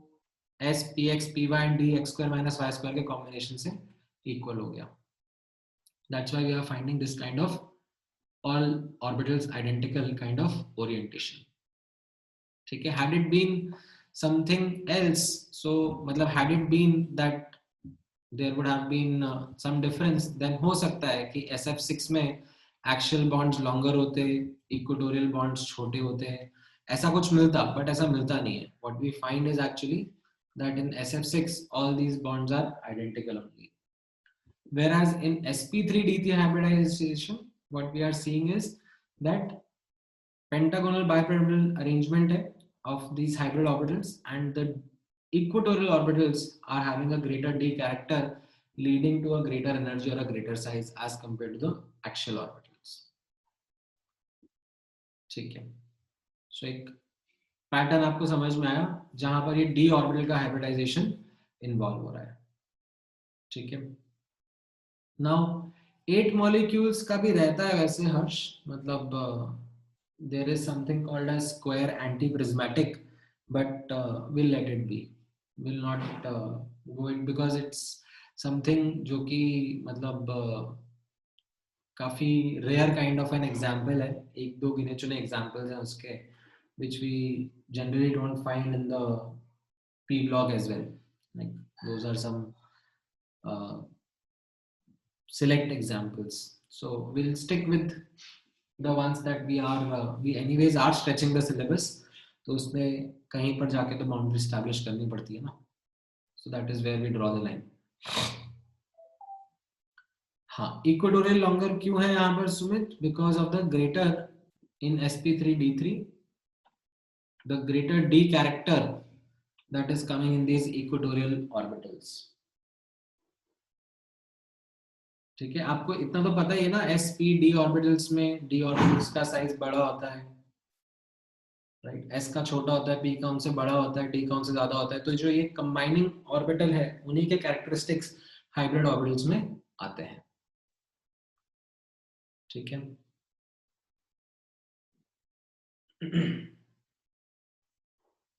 Speaker 1: s px py and d x square minus y square के combination से equal हो गया. That's why we are finding this kind of all orbitals identical kind of orientation. ठीक है, had it been something else, so मतलब had it been that there would have been some difference, then हो सकता है कि SF6 में axial bonds longer होते, equatorial bonds छोटे होते हैं, ऐसा कुछ मिलता, but ऐसा मिलता नहीं है. What we find is actually that in SF6 all these bonds are identical only, whereas in sp3d3 hybridization what we are seeing is that pentagonal bipyramidal arrangement hai of these hybrid orbitals, and the equatorial orbitals are having a greater d character, leading to a greater energy or a greater size as compared to the axial orbitals. ठीक है, so एक pattern आपको समझ में आया जहां पर ये d ऑर्बिटल का हाइब्रिडाइजेशन इन्वॉल्व हो रहा है. ठीक है, नाउ 8 मॉलिक्यूल्स का भी रहता है वैसे हर्ष, मतलब there is something called as square anti-prismatic, but we'll let it be. We'll not go it because it's something जो कि मतलब काफी rare kind of an example है. एक दो गिने चुने examples हैं उसके which we generally don't find in the P block as well. Like those are some select examples. So we'll stick with the ones that we anyways are stretching the syllabus, तो उसमें कहीं पर जाके तो boundary establish करनी पड़ती है ना, so that is where we draw the line. हाँ, equatorial longer क्यों है यहाँ पर Sumit? Because of the greater in sp3d3, the greater d character that is coming in these equatorial orbitals. ठीक है, आपको इतना तो पता ही है ना, sp d orbitals में d orbitals का साइज बड़ा होता है, राइट? s का छोटा होता है, p का उनसे बड़ा होता है, d का उनसे ज्यादा होता है. तो जो ये कंबाइनिंग ऑर्बिटल है उन्हीं के कैरेक्टरिस्टिक्स हाइब्रिड ऑर्बिटल्स में आते हैं. ठीक है,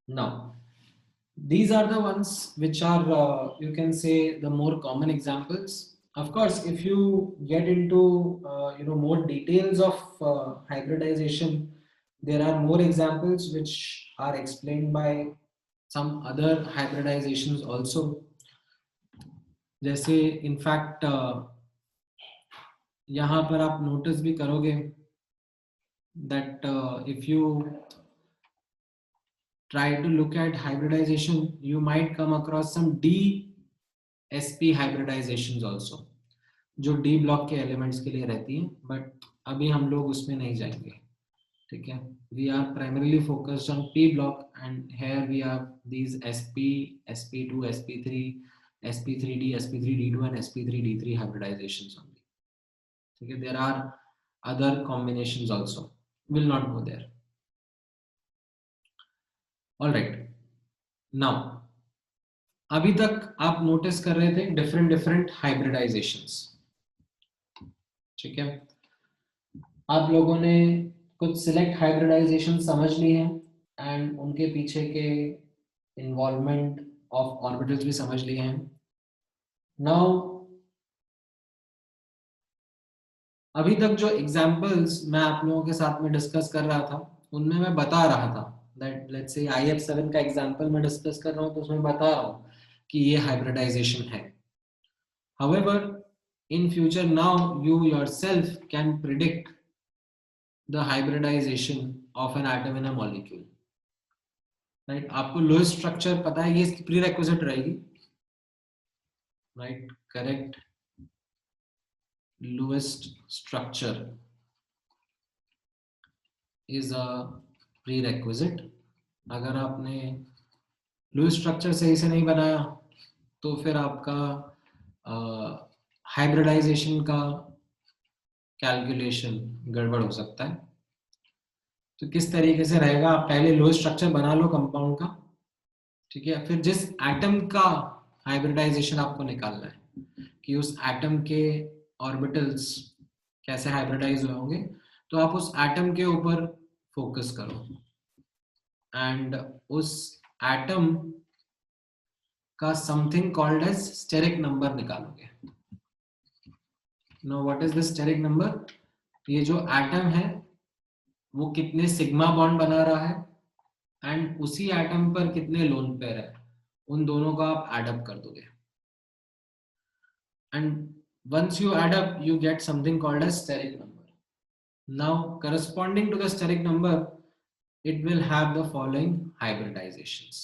Speaker 1: now these are the ones which are you can say the more common examples. Of course, if you get into more details of hybridization, there are more examples which are explained by some other hybridizations also. जैसे in fact यहाँ पर आप notice भी करोगे that if you try to look at hybridization, you might come across some DSP hybridizations also, जो D block के elements के लिए रहती हैं, but अभी हम लोग उसमें नहीं जाएंगे. ठीक है, we are primarily focused on P block, and here we have these SP, SP2, SP3, SP3D, SP3D2 and SP3D3 hybridizations only. ठीक है, there are other combinations also, will not go there. All right, now अभी तक आप notice कर रहे थे different different हाइब्रिडाइजेशंस, ठीक है। आप लोगों ने कुछ सिलेक्ट हाइब्रिडाइजेशन समझ ली है एंड उनके पीछे के इन्वॉल्वमेंट ऑफ ऑर्बिटल्स भी समझ लिए हैं। नाउ अभी तक जो एग्जांपल्स मैं आप लोगों के साथ में डिस्कस कर रहा था उनमें मैं बता रहा था दैट लेट्स से IF7 का एग्जांपल मैं डिस्कस कर रहा हूँ तो उसमें बता रहा हूँ कि ये हाइब्रिडाइजेशन है। However, in future now you yourself can predict the hybridization of an atom in a molecule, right? आपको लोएस्ट स्ट्रक्चर पता है, ये इसकी प्रीरेक्विजिट रहेगी, right? Correct lowest structure is a prerequisite. अगर आपने लोएस्ट स्ट्रक्चर सही से नहीं बनाया तो फिर आपका हाइब्रिडाइजेशन का कैलकुलेशन गड़बड़ हो सकता है। तो किस तरीके से रहेगा, आप पहले लोएस्ट स्ट्रक्चर बना लो कंपाउंड का, ठीक है। फिर जिस एटम का हाइब्रिडाइजेशन आपको निकालना है कि उस एटम के ऑर्बिटल्स कैसे हाइब्रिडाइज हुए होंगे, तो आप उस एटम के ऊपर फोकस करो एंड उस एटम का something called as steric number निकालोगे। No what is the steric number? ये जो एटम है वो कितने सिग्मा बॉन्ड बना रहा है एंड उसी एटम पर कितने लोन पेयर है, उन दोनों का आप एड अप कर दोगे and once you add up you get something called as steric number. Now corresponding to the steric number it will have the following hybridizations.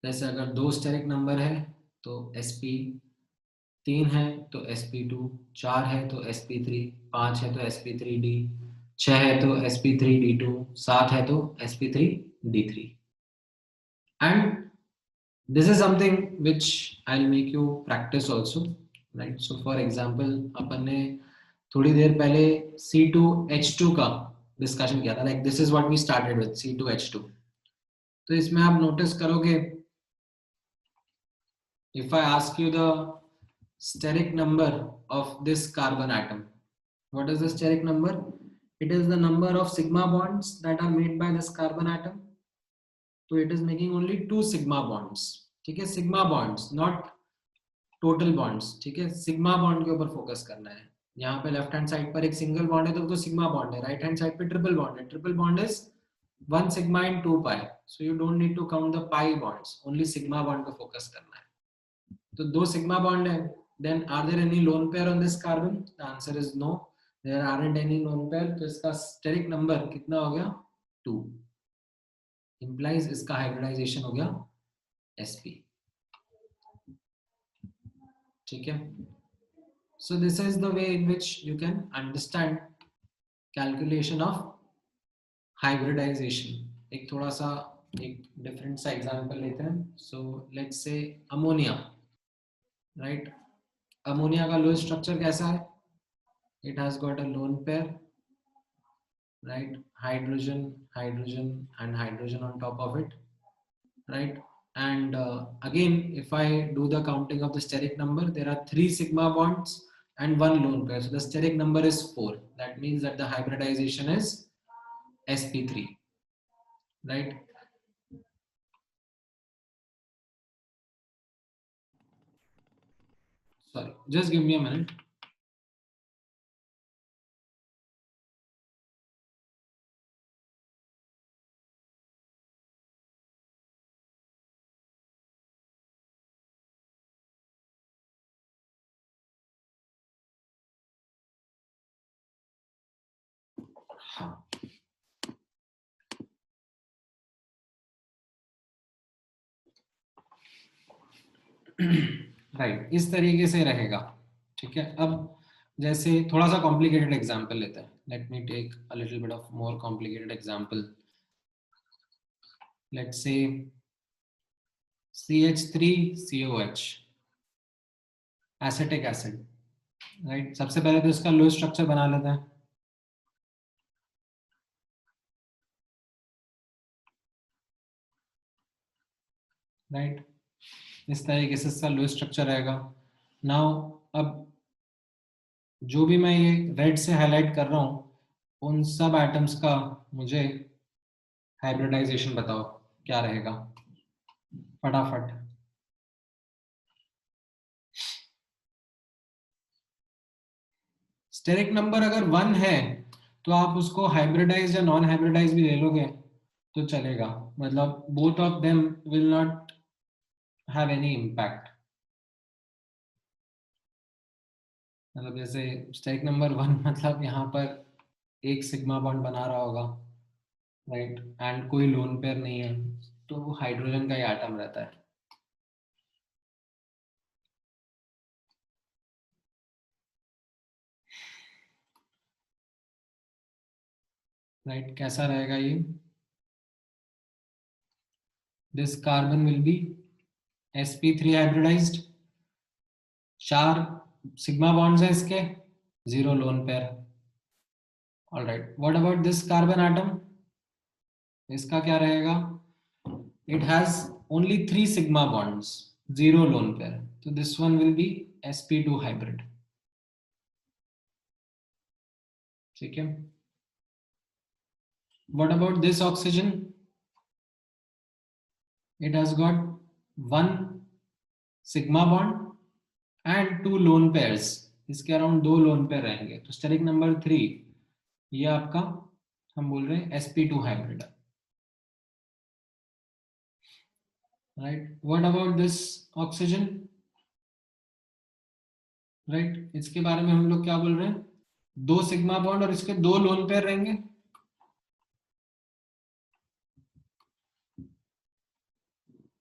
Speaker 1: जैसे अगर 2 स्टेरिक नंबर है तो sp, 3 है तो sp2, 4 है तो sp3, 5 है तो sp3d, 6 है तो sp3d2, 7 है तो sp3d3 and this is something which I'll make you practice also, right? So for example अपन ने थोड़ी देर पहले C2H2 का डिस्कशन किया था, like this is what we started with C2H2। तो इसमें आप नोटिस करोगे if I ask you the steric number of this carbon atom, what is the steric number? It is the number of sigma bonds that are made by this carbon atom. So it is making only 2 sigma bonds, ठीक है, sigma bonds not total bonds, ठीक है। sigma bond के ऊपर focus करना है। यहाँ पे लेफ्ट हैंड साइड पर एक सिंगल बॉन्ड है तो वो तो सिग्मा बॉन्ड है, राइट हैंड साइड पे ट्रिपल बॉन्ड है, triple bond is 1 sigma and 2 pi, so you don't need to count the pi bonds, only sigma bond पे फोकस करना है। तो 2 sigma bond है, then are there any lone pair on this carbon? The answer is no, there aren't any lone pair, तो इसका steric number कितना हो गया 2, implies इसका hybridization हो गया sp, ठीक है। So this is the way in which you can understand calculation of hybridization. एक थोड़ा सा एक different सा example लेते हैं। So let's say ammonia, right? Ammonia का lowest structure कैसा है? It has got a lone pair, right? Hydrogen, hydrogen and hydrogen on top of it, right? And again, if I do the counting of the steric number, there are 3 sigma bonds and 1 lone pair. So the steric number is 4. That means that the hybridization is sp3, right? Sorry, just give me a minute. Right, इस तरीके से रहेगा, ठीक है। अब जैसे थोड़ा सा कॉम्प्लिकेटेड एग्जांपल लेते हैं, let me take a little bit of more complicated example. Let's say CH3COH acetic acid, right. सबसे पहले तो इसका लो स्ट्रक्चर बना लेते हैं। राइट। इस तरीके से इसका लोएस्ट स्ट्रक्चर रहेगा। नाउ अब जो भी मैं ये रेड से हाईलाइट कर रहा हूँ उन सब एटम्स का मुझे हाइब्रिडाइजेशन बताओ क्या रहेगा फटाफट। स्टेरिक नंबर अगर 1 है तो आप उसको हाइब्रिडाइज या नॉन हाइब्रिडाइज भी ले लोगे तो चलेगा, मतलब both of them will not have any impact. मतलब जैसे स्टेरिक नंबर 1 मतलब यहाँ पर एक सिग्मा बॉन्ड बना रहा होगा, राइट, एंड कोई लोन पेयर नहीं है तो वो हाइड्रोजन का ही एटम रहता है। राइट, कैसा रहेगा ये? This carbon will be sp3 hybridised, 4 sigma bonds है इसके, 0 lone pair. Alright, what about this carbon atom? इसका क्या रहेगा? It has only 3 sigma bonds, 0 lone pair, तो this one will be sp2 hybrid. ठीक है। What about this oxygen? It has got 1 sigma bond and 2 lone pairs, इसके around 2 lone pair रहेंगे, तो steric number 3 ये आपका हम बोल रहे हैं sp2 hybrid. Right, what about this oxygen? Right, इसके बारे में हम लोग क्या बोल रहे हैं? 2 सिग्मा बॉन्ड और इसके 2 लोन पेयर रहेंगे।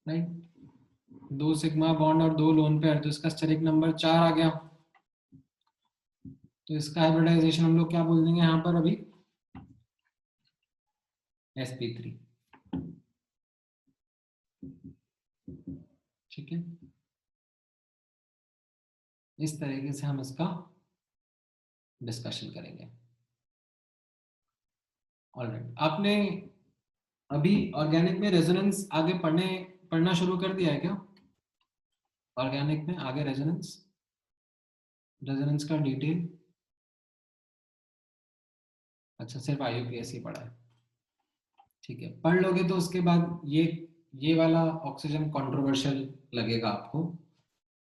Speaker 1: राइट, 2 सिग्मा बॉन्ड और 2 लोन पेयर, तो इसका स्टेरिक नंबर 4 आ गया। तो इसका हाइब्रिडाइजेशन हम लोग क्या बोल देंगे यहाँ पर अभी? sp3। ठीक है, इस तरीके से हम इसका डिस्कशन करेंगे। ऑलराइट, आपने अभी ऑर्गेनिक में रेजोनेंस आगे पढ़ना शुरू कर दिया है क्या? ऑर्गेनिक में आगे रेजोनेंस का डिटेल? अच्छा, सिर्फ IUPAC ही पढ़ा है। ठीक है, पढ़ लोगे तो उसके बाद ये वाला ऑक्सीजन कंट्रोवर्शियल लगेगा आपको,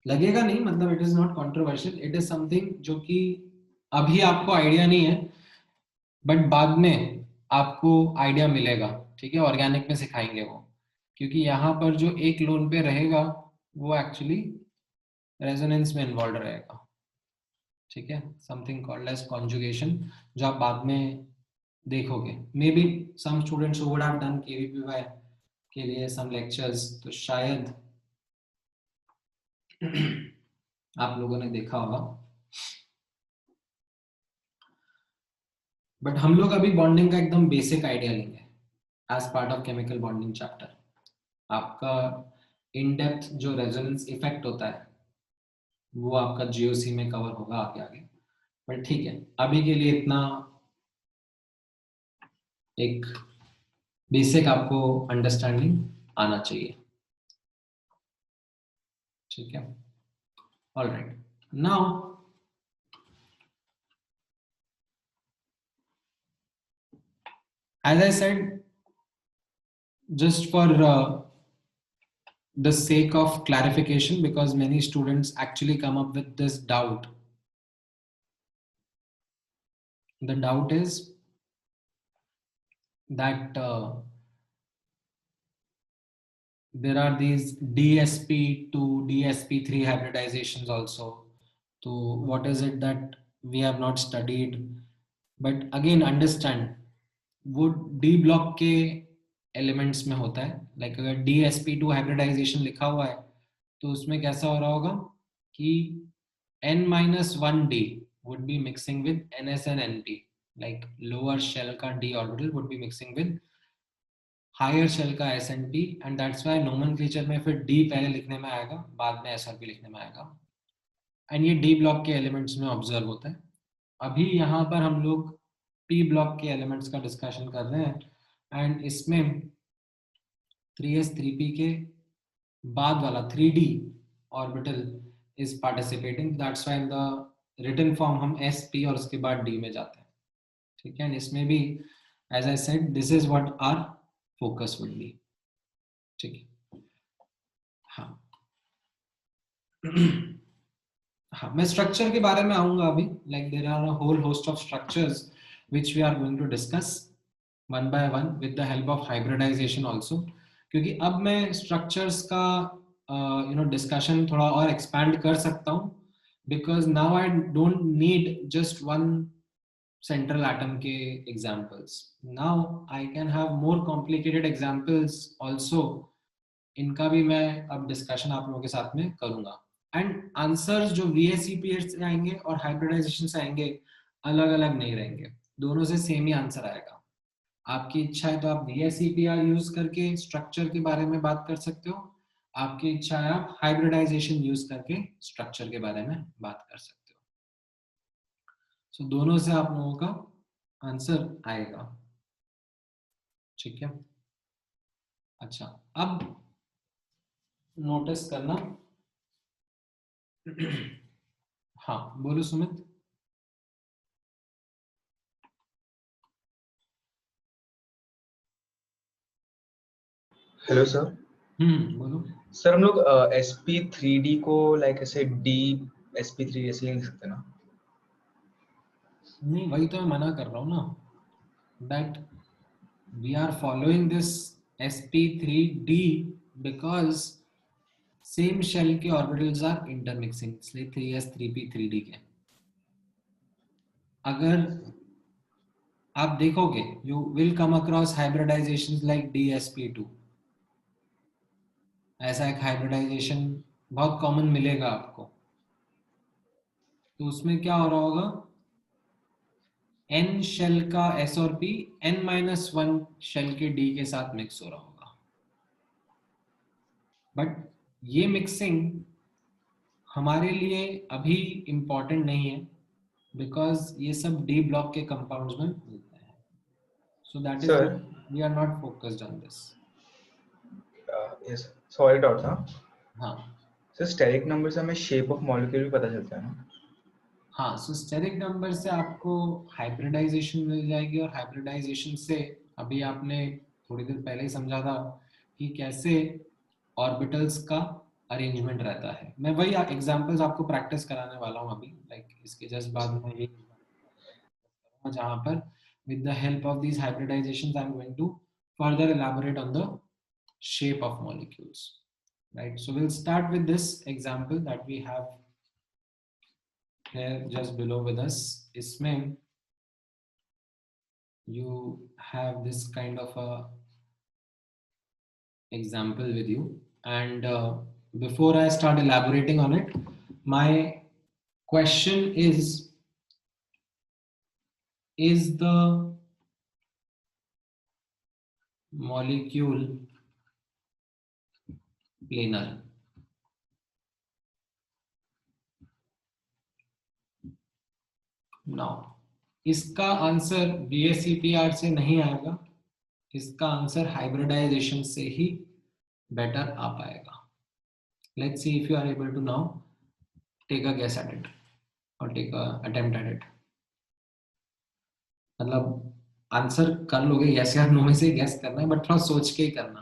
Speaker 1: लगेगा नहीं, मतलब it is not controversial, it is something जो कि अभी आपको आइडिया नहीं है बट बाद में आपको आइडिया मिलेगा। ठीक है, ऑर्गेनिक में सिखाएंगे वो, क्योंकि यहाँ पर जो एक लोन पे रहेगा वो एक्चुअली रेजोनेंस में इन्वॉल्व रहेगा। ठीक है, समथिंग कॉल्ड एज कॉन्जुगेशन, जो आप बाद में देखोगे। Maybe some students would have done KVPY के लिए सम लेक्चर्स, तो शायद आप लोगों ने देखा होगा। बट हम लोग अभी बॉन्डिंग का एकदम बेसिक आइडिया लेंगे as part of chemical bonding chapter. आपका इन डेप्थ जो रेजोनेंस इफेक्ट होता है वो आपका GOC में कवर होगा आगे आगे। बट ठीक है, अभी के लिए इतना एक बेसिक आपको अंडरस्टैंडिंग आना चाहिए। ठीक है, alright, now as I said, just for the sake of clarification, because many students actually come up with this doubt. The doubt is that there are these DSP to DSP3 hybridizations also. So what is it that we have not studied? But again, understand, वो D block के elements में होता है। Like अगर DSP2 hybridization लिखा हुआ है तो उसमें कैसा हो रहा होगा कि N-1D would be mixing with NS and NP, like lower shell का D orbital would be mixing with higher shell का SNP, and that's why nomenclature में फिर D पहले लिखने में आएगा, बाद में SRP लिखने में आएगा। एंड ये D ब्लॉक के एलिमेंट्स में ऑब्जर्व होता है। अभी यहाँ पर हम लोग P ब्लॉक के एलिमेंट्स का डिस्कशन कर रहे हैं, एंड इसमें 3s 3p के बाद वाला 3D orbital is participating, that's why in the written form हम sp और उसके बाद d में जाते हैं, ठीक है। इसमें भी as I said this is what our focus would be, ठीक है। हाँ हाँ, मैं स्ट्रक्चर के बारे में आऊंगा अभी, like there are a whole host of structures which we are going to discuss one by one with the help of hybridisation also, क्योंकि अब मैं स्ट्रक्चर्स का डिस्कशन थोड़ा और एक्सपैंड कर सकता हूँ, because now I don't need just one central atom के examples. Now I can have more complicated examples also. इनका भी मैं अब डिस्कशन आप लोगों के साथ में करूंगा, एंड आंसर्स जो VSEPH से आएंगे और हाइब्रिडाइजेशन से आएंगे अलग अलग नहीं रहेंगे, दोनों से सेम ही आंसर आएगा। आपकी इच्छा है तो आप VSEPR यूज करके स्ट्रक्चर के बारे में बात कर सकते हो, आपकी इच्छा है आप हाइब्रिडाइजेशन यूज करके स्ट्रक्चर के बारे में बात कर सकते हो। सो दोनों से आप लोगों का आंसर आएगा, ठीक है। अच्छा, अब नोटिस करना हाँ बोलो सुमित।
Speaker 3: Hello sir.
Speaker 1: बोलो।
Speaker 3: सर हम लोग sp3d को लाइक ऐसे d sp3 ऐसे लिख सकते हैं ना?
Speaker 1: नहीं, वही तो मैं मना कर रहा हूँ ना, that we are following this sp3d because same shell के ऑर्बिटल्स आर इंटरमिक्सिंग, इसलिए 3s 3p 3d के। अगर आप देखोगे you will come across hybridisations like dsp2, ऐसा एक हाइब्रिडाइजेशन बहुत कॉमन मिलेगा आपको। तो उसमें क्या हो रहा होगा, n शेल का s और p n-1 शेल के d के साथ मिक्स हो रहा होगा, बट ये मिक्सिंग हमारे लिए अभी इम्पोर्टेंट नहीं है, बिकॉज ये सब d ब्लॉक के कंपाउंड्स में मिलते हैं, so that is
Speaker 3: sir
Speaker 1: we are not focused on this.
Speaker 3: Yes, sorry doubt था
Speaker 1: हाँ
Speaker 3: सर। स्टेरिक नंबर से हमें शेप ऑफ मॉलिक्यूल भी पता चलता है ना?
Speaker 1: हाँ, सो स्टेरिक नंबर से आपको हाइब्रिडाइजेशन मिल जाएगी, और हाइब्रिडाइजेशन से अभी आपने थोड़ी देर पहले ही समझा था कि कैसे ऑर्बिटल्स का अरेंजमेंट रहता है। मैं वही एग्जांपल्स आपको प्रैक्टिस कराने वाला हूँ अभी, लाइक इसके जस्ट बाद में ये जहाँ पर with the help of these hybridizations I'm going to further elaborate on the shape of molecules, right? So we'll start with this example that we have here just below with us. इसमें you have this kind of a example with you, and before I start elaborating on it, my question is the molecule planar? Now इसका answer VSEPR से नहीं आएगा, इसका answer hybridisation से ही better आ पाएगा। Let's see if you are able to now take a guess at it और take a attempt at it. मतलब आंसर कर लोगे, यस या नो में से गेस करना है, बट थोड़ा सोच के ही करना।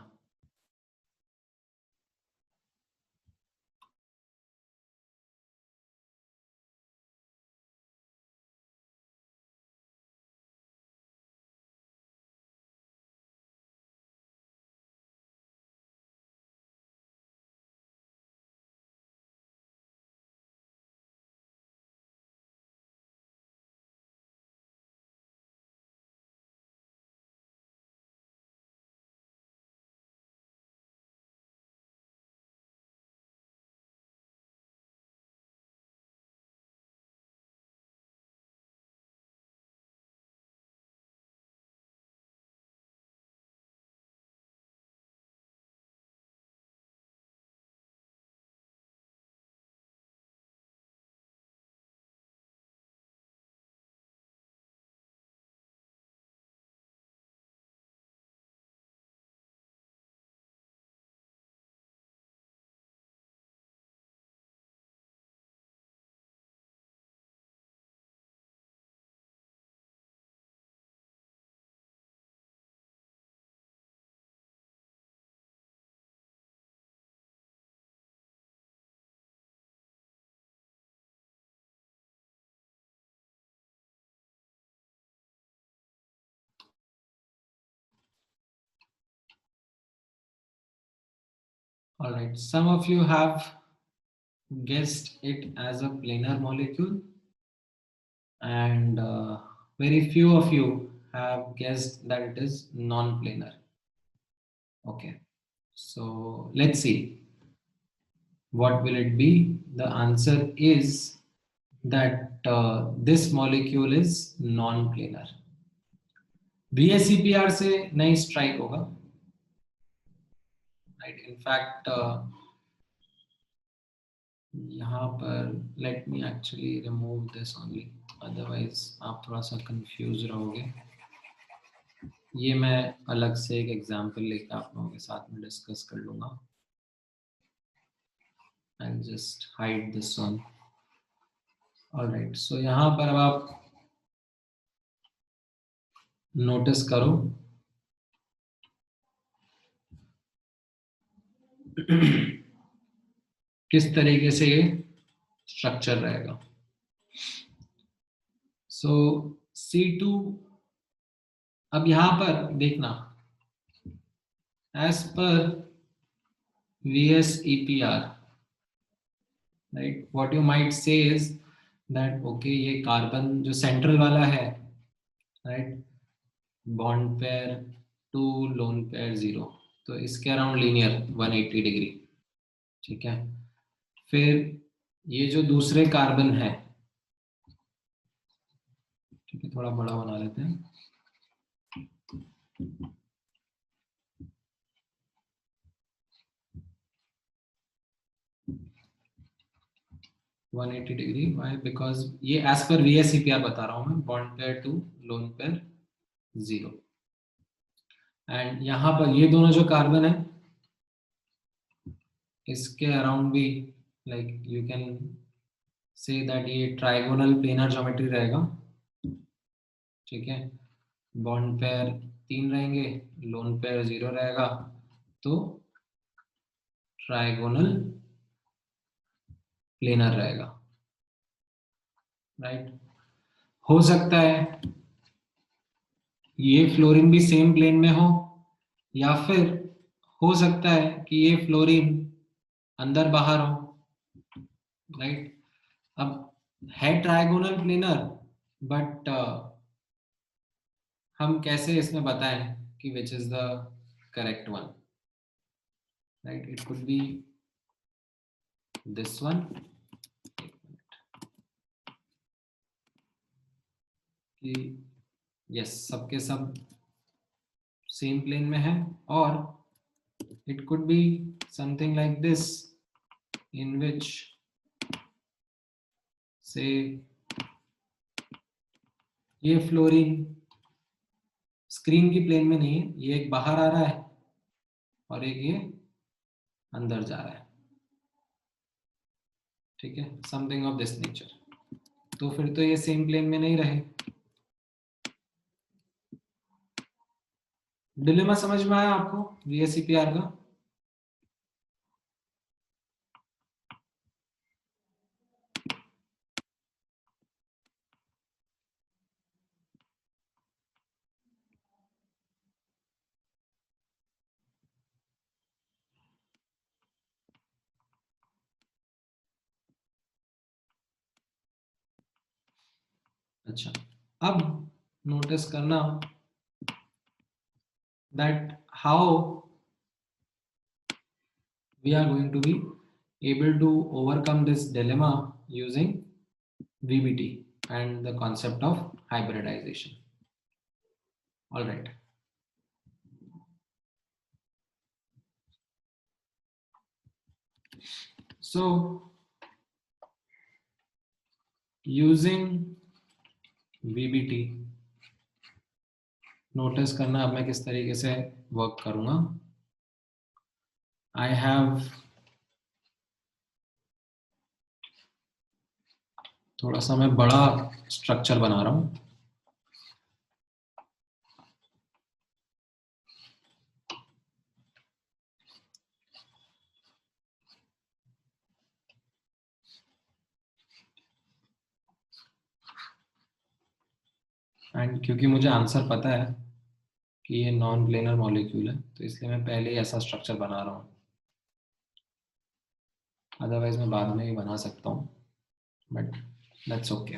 Speaker 1: All right, some of you have guessed it as a planar molecule, and very few of you have guessed that it is non-planar. Okay, so let's see. What will it be? The answer is that this molecule is non-planar. VSEPR से नहीं strike होगा, right? In fact, यहाँ पर let me actually remove this only, otherwise आप थोड़ा सा confused रहोगे. ये मैं अलग से एक एग्जाम्पल लेकर आप लोगों के साथ में डिस्कस कर लूँगा. I'll just hide this one. All right, so यहाँ पर अब आप नोटिस करो किस तरीके से ये स्ट्रक्चर रहेगा. सो C2, अब यहाँ पर देखना, as per VSEPR, right, what you might say is that okay, ये कार्बन जो सेंट्रल वाला है, right, bond pair 2 lone pair 0, तो इसके अराउंड लीनियर 180 डिग्री. ठीक है, फिर ये जो दूसरे कार्बन है, ठीक है, थोड़ा बड़ा बना लेते हैं. (180 डिग्री) वाई? बिकॉज ये एज पर VSEPR बता रहा हूं मैं, bond pair 2 lone pair 0. And यहाँ पर ये दोनों जो कार्बन है, इसके अराउंड भी like you can say that ये ट्राइगोनल प्लेनर ज्योमेट्री रहेगा. ठीक है, बॉन्ड पेयर 3 रहेंगे, लोन पेयर 0 रहेगा, तो ट्राइगोनल प्लेनर रहेगा, राइट. हो सकता है ये फ्लोरीन भी सेम प्लेन में हो, या फिर हो सकता है कि ये फ्लोरीन अंदर बाहर हो, राइट. अब है ट्राइगोनल प्लेनर, बट हम कैसे इसमें बताएं कि which is the correct one, right. It could be this one, कि यस सबके सब सेम प्लेन में है, और it could be something like this in which से ये फ्लोरीन स्क्रीन की प्लेन में नहीं है, ये एक बाहर आ रहा है और एक ये अंदर जा रहा है. ठीक है, समथिंग ऑफ दिस नेचर. तो फिर तो ये सेम प्लेन में नहीं रहे. डिलेमा समझ में आया आपको VSEPR का? अच्छा, अब नोटिस करना that how we are going to be able to overcome this dilemma using VBT and the concept of hybridization. All right. So using VBT, notice करना अब मैं किस तरीके से वर्क करूंगा. I have थोड़ा सा मैं बड़ा स्ट्रक्चर बना रहा हूं. एंड क्योंकि मुझे आंसर पता है कि ये नॉन प्लेनर मॉलिक्यूल है, तो इसलिए मैं पहले ही ऐसा स्ट्रक्चर बना रहा हूँ. अदरवाइज मैं बाद में ही बना सकता हूँ, बट दैट्स ओके।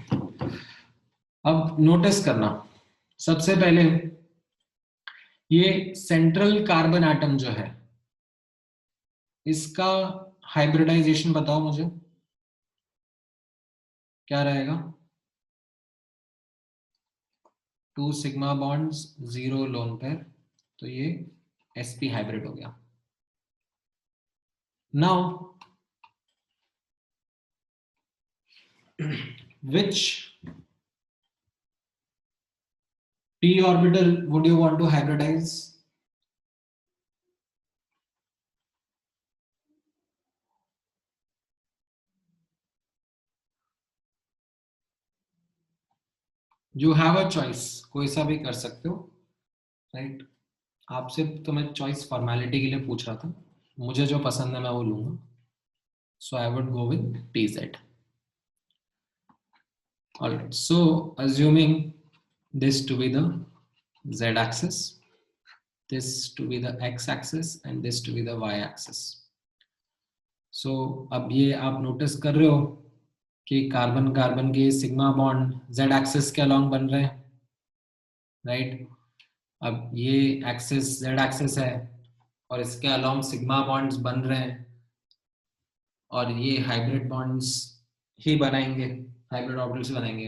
Speaker 1: अब नोटिस करना, सबसे पहले ये सेंट्रल कार्बन एटम जो है, इसका हाइब्रिडाइजेशन बताओ मुझे, क्या रहेगा? 2 सिग्मा बॉन्ड्स 0 लोन पेयर, तो ये sp हाइब्रिड हो गया। Now which p orbital would you want to hybridize? You have a choice, कोई सा भी कर सकते हो, राइट? आपसे तो मैं चॉइस फॉर्मेलिटी के लिए पूछ रहा था, मुझे जो पसंद है मैं वो लूंगा, so I would go with pz. All right, so assuming this to be the z axis, this to be the x axis and this to be the y axis. So अब ये आप नोटिस कर रहे हो कि carbon carbon के sigma bond z axis के along बन रहे हैं, राइट? अब ये एक्सिस z एक्सिस है और इसके अलोंग सिग्मा बॉन्ड्स बन रहे हैं, और ये हाइब्रिड बॉन्ड्स ही बनाएंगे, हाइब्रिड ऑर्बिटल्स बनाएंगे।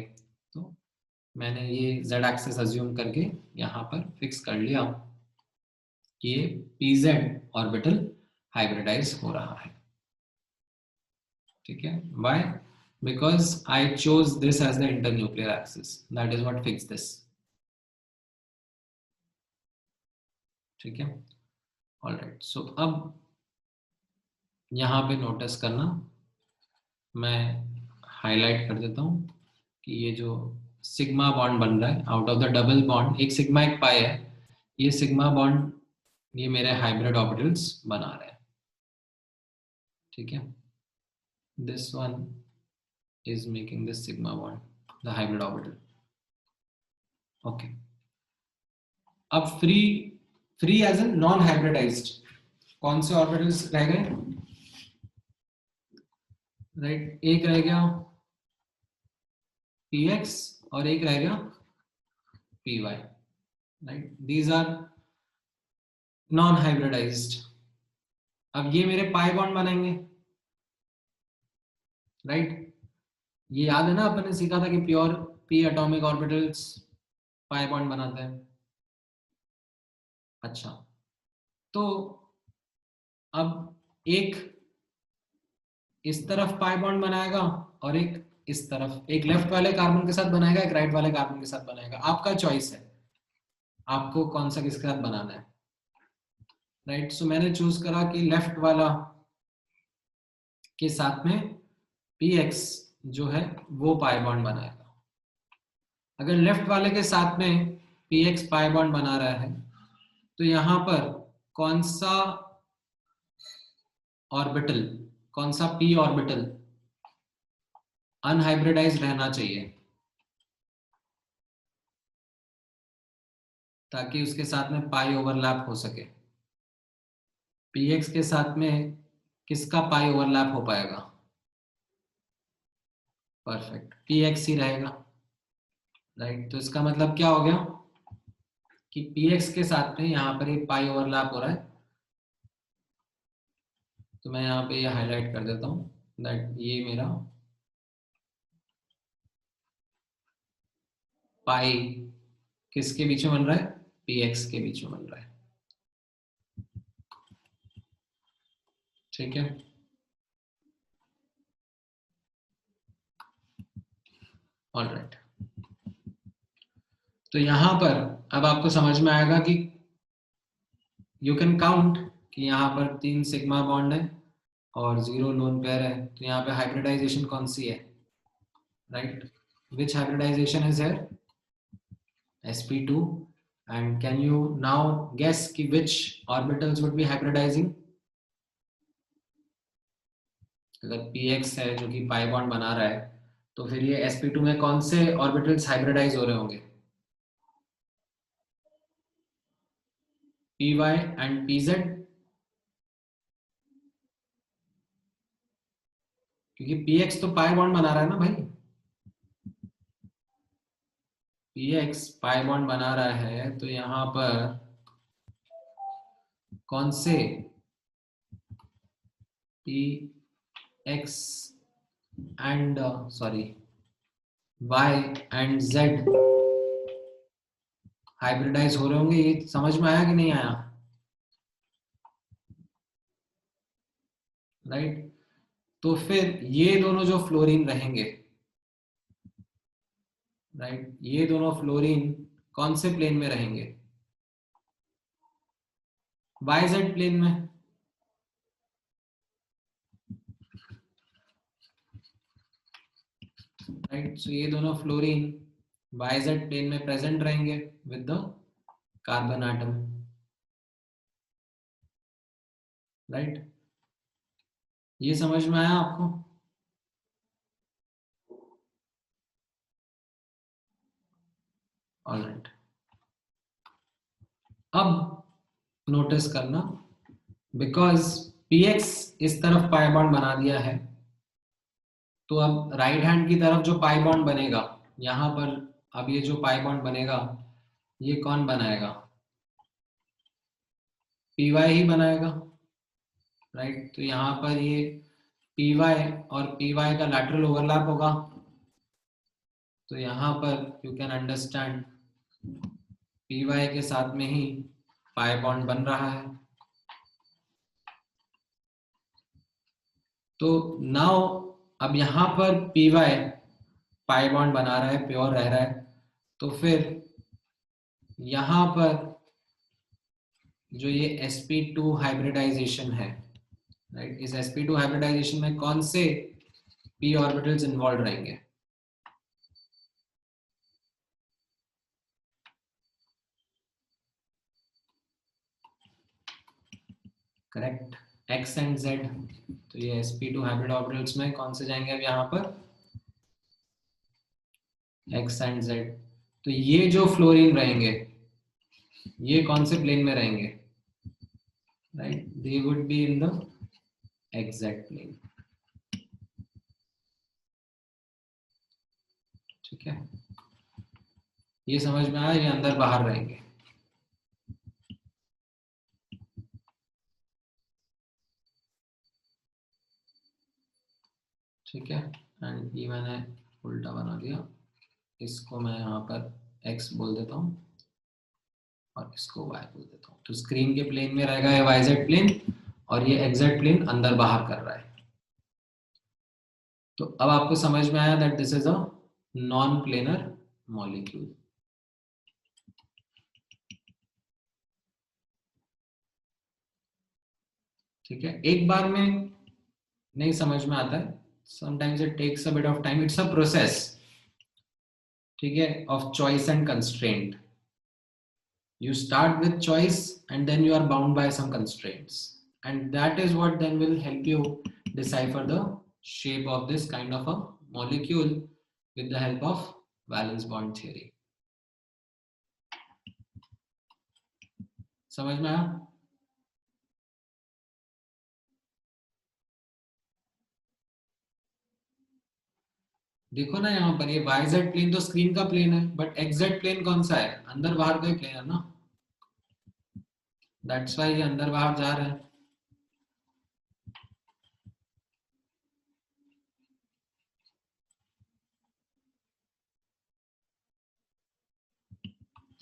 Speaker 1: तो मैंने ये z एक्सिस अज्यूम करके यहाँ पर फिक्स कर लिया कि ये pz ऑर्बिटल हाइब्रिडाइज हो रहा है, ठीक है? Why? Because I chose this as the internuclear axis. That is what fixed this. ठीक है? All right. So अब यहाँ पे नोटिस करना, मैं हाईलाइट कर देता हूँ कि ये जो सिग्मा बॉन्ड बन रहा है out of the double bond, एक सिग्मा एक पाई है, ये सिग्मा बॉन्ड ये मेरे हाइब्रिड ऑर्बिटल्स बना रहे हैं, ठीक है? This one is making this sigma bond the hybrid orbital. Okay. अब free as an non hybridised कौन से ऑर्बिटल्स रह गए? राइट, एक रह गया px और एक रह गया py, right? These are non hybridised. अब ये मेरे पाई बॉन्ड बनाएंगे, राइट? ये याद है ना, अपन ने सीखा था कि pure p atomic orbitals pi bond बनाते हैं। अच्छा, तो अब एक इस तरफ पाई बॉन्ड बनाएगा और एक इस तरफ, एक लेफ्ट वाले कार्बन के साथ बनाएगा, एक राइट वाले कार्बन के साथ बनाएगा। आपका चॉइस है, आपको कौन सा किसके साथ बनाना है, राइट? सो मैंने चूज करा कि लेफ्ट वाला के साथ में px जो है वो पाई बॉन्ड बनाएगा। अगर लेफ्ट वाले के साथ में px पाई बॉन्ड बना रहा है तो यहां पर कौन सा ऑर्बिटल, कौन सा p ऑर्बिटल अनहाइब्रिडाइज्ड रहना चाहिए ताकि उसके साथ में पाई ओवरलैप हो सके? px के साथ में किसका पाई ओवरलैप हो पाएगा? परफेक्ट, px ही रहेगा, राइट? तो इसका मतलब क्या हो गया कि px के साथ में यहाँ पर एक पाई ओवरलैप हो रहा है, तो मैं यहाँ पे ये हाईलाइट कर देता हूँ दैट ये मेरा पाई किसके बीच में बन रहा है? px के बीच में बन रहा है, ठीक है? ऑलराइट, तो यहां पर अब आपको समझ में आएगा कि यू कैन काउंट कि यहाँ पर 3 सिग्मा बॉन्ड है और 0 लोन पेयर है, तो यहाँ पे हाइब्रिडाइजेशन कौन सी है, right? Which hybridisation is here? sp2. and can you now guess कि which orbitals would be hybridizing? अगर px है जो कि पाई बॉन्ड बना रहा है, तो फिर ये sp2 में कौन से ऑर्बिटल्स हाइब्रिडाइज हो रहे होंगे? py and pz, क्योंकि px तो पाई बॉन्ड बना रहा है ना भाई, px पाई बॉन्ड बना रहा है, तो यहां पर कौन से px and sorry y and z hybridise हो रहे होंगे, ये समझ में आया कि नहीं आया? राइट, तो फिर ये दोनों जो फ्लोरीन रहेंगे, राइट, ये दोनों फ्लोरीन कौन से प्लेन में रहेंगे? YZ प्लेन में। राइट, सो ये दोनों फ्लोरीन YZ प्लेन में प्रेजेंट रहेंगे with the carbon atom. Right, ये समझ में आया आपको? ऑलराइट, अब नोटिस करना, बिकॉज px इस तरफ पाई बॉन्ड बना दिया है, तो अब राइट हैंड की तरफ जो पाई बॉन्ड बनेगा यहां पर, अब ये जो पाई बॉन्ड बनेगा ये कौन बनाएगा? py ही बनाएगा। राइट, तो यहां पर ये py और py का लैटरल ओवरलैप होगा, तो यहां पर यू कैन अंडरस्टैंड py के साथ में ही पाई बॉन्ड बन रहा है। तो नाउ अब यहां पर py पाई बॉन्ड बना रहा है, प्योर रह रहा है, तो फिर यहां पर जो ये sp2 हाइब्रिडाइजेशन है, राइट, इस sp2 हाइब्रिडाइजेशन में कौन से p ऑर्बिटल्स इन्वॉल्व रहेंगे? Correct, x and z। तो ये sp2 हाइब्रिड ऑर्बिटल्स में कौन से जाएंगे अब यहाँ पर? x and z। तो ये जो फ्लोरीन रहेंगे ये कौन से प्लेन में रहेंगे? Right, they would be in the xz plane. ठीक है, ये समझ में आया? ये अंदर बाहर रहेंगे। ठीक है, एंड ये मैंने उल्टा बना दिया, इसको मैं यहाँ पर x बोल देता हूँ और इसको y बोल देता हूँ। तो स्क्रीन के प्लेन में रहेगा ये yz प्लेन और ये xz प्लेन अंदर बाहर कर रहा है। तो अब आपको समझ में आया that this is a non planar molecule. ठीक है, एक बार में नहीं समझ में आता है, sometimes it takes a bit of time, it's a process, ठीक है, of choice and constraint. You start with choice and then you are bound by some constraints, and that is what then will help you decipher the shape of this kind of a molecule with the help of valence bond theory. समझ में आया? देखो ना यहाँ पर ये YZ plane तो screen का प्लेन है, बट XZ प्लेन कौन सा है? अंदर बाहर का ही प्लेन है ना, दैट्स वाई ये अंदर बाहर जा रहे हैं।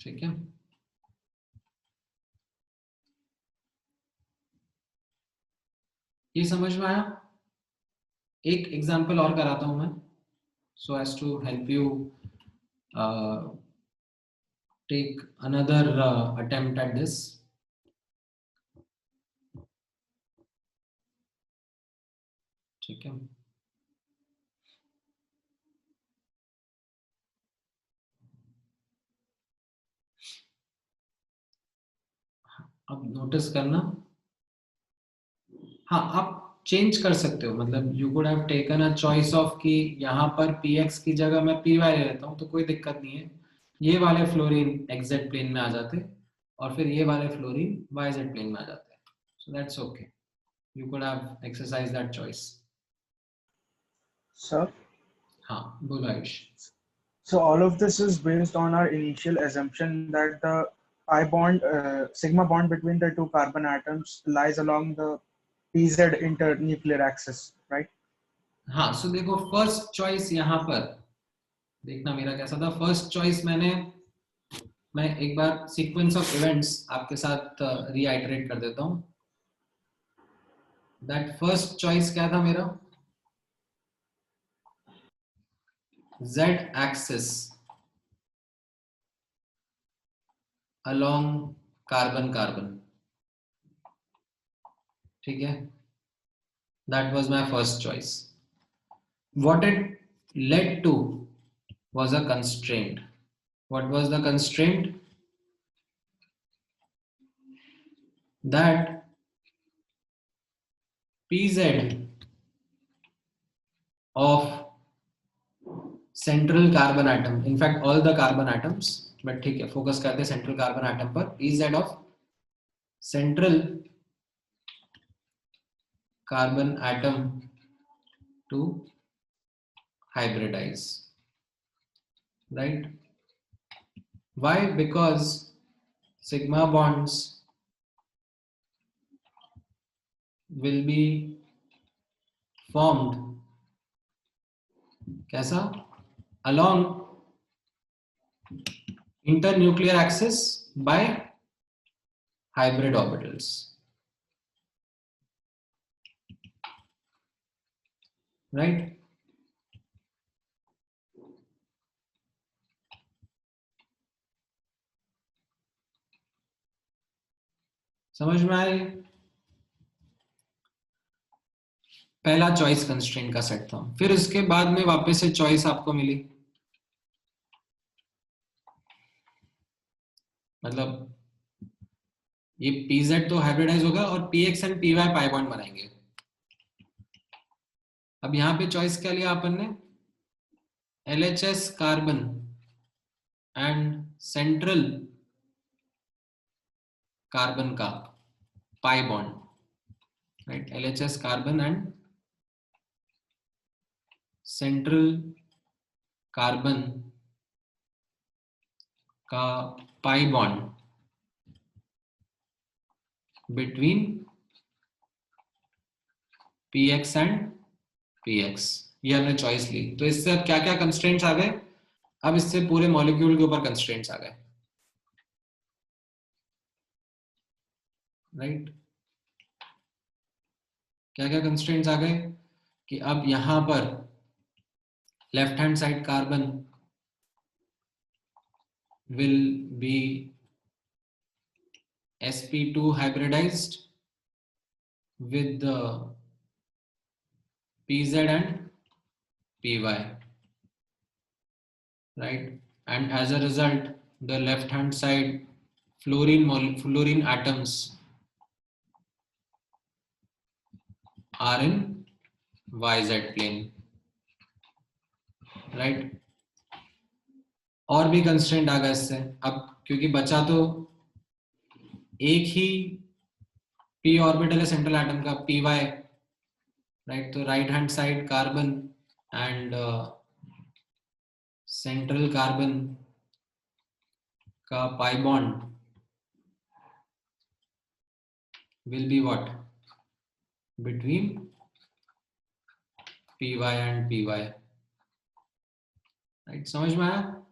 Speaker 1: ठीक है, ये समझ में आया? एक एग्जांपल और कराता हूं मैं, so as to help you take another attempt at this. ठीक है, अब नोटिस करना, हाँ आप चेंज कर सकते हो, मतलब you could have taken a choice of कि यहाँ पर px की जगह मैं py ले लेता हूँ, तो कोई दिक्कत नहीं है, ये वाले फ्लोरीन xz प्लेन में आ जाते और फिर ये वाले फ्लोरीन yz प्लेन में आ जाते, so that's okay, you could have exercise that choice.
Speaker 4: Sir,
Speaker 1: हाँ बोलो Ayush.
Speaker 4: so all of this is based on our initial assumption that the pi bond, sigma bond between the two carbon atoms lies along the pz internuclear axis, right?
Speaker 1: हाँ, सो देखो first choice यहाँ पर देखना मेरा कैसा था. फर्स्ट चॉइस मैं एक बार सीक्वेंस ऑफ इवेंट्स आपके साथ रीआइटरेट कर देता हूँ. दैट फर्स्ट चॉइस क्या था मेरा? z axis along carbon carbon. ठीक है, that was my first choice. What it led to was a constraint. What was the constraint? That pz of central carbon atom, in fact all the carbon atoms, but ठीक है focus करते हैं central carbon atom पर. pz of central carbon atom to hybridize, right? Why? Because sigma bonds will be formed कैसा? Along internuclear axis by hybrid orbitals, right? समझ में आए? पहला चॉइस कंस्ट्रेंट का सेट था. फिर उसके बाद में वापस से चॉइस आपको मिली, मतलब ये pz तो हाइब्रिडाइज होगा और px and py pi bond बनाएंगे. अब यहाँ पे चॉइस क्या लिया अपन ने? LHS carbon and central carbon का pi bond, right? LHS carbon and central carbon का pi bond between px and px. ये हमने चॉइस ली. तो इससे अब क्या क्या कंस्ट्रेंट्स आ गए? अब इससे पूरे मॉलिक्यूल के ऊपर कंस्ट्रेंट्स आ गए, राइट? क्या क्या कंस्ट्रेंट्स आ गए कि अब यहां पर left hand side carbon will be sp2 hybridized with the pz and py, right? And as a result the left hand side fluorine atoms are in yz plane, right? और भी constraint आ गया इससे. अब क्योंकि बचा तो एक ही p ऑर्बिटल है सेंट्रल एटम का, py, राइट? तो right hand side carbon and central carbon का pi bond will be what? Between py and py, right? समझ में आया?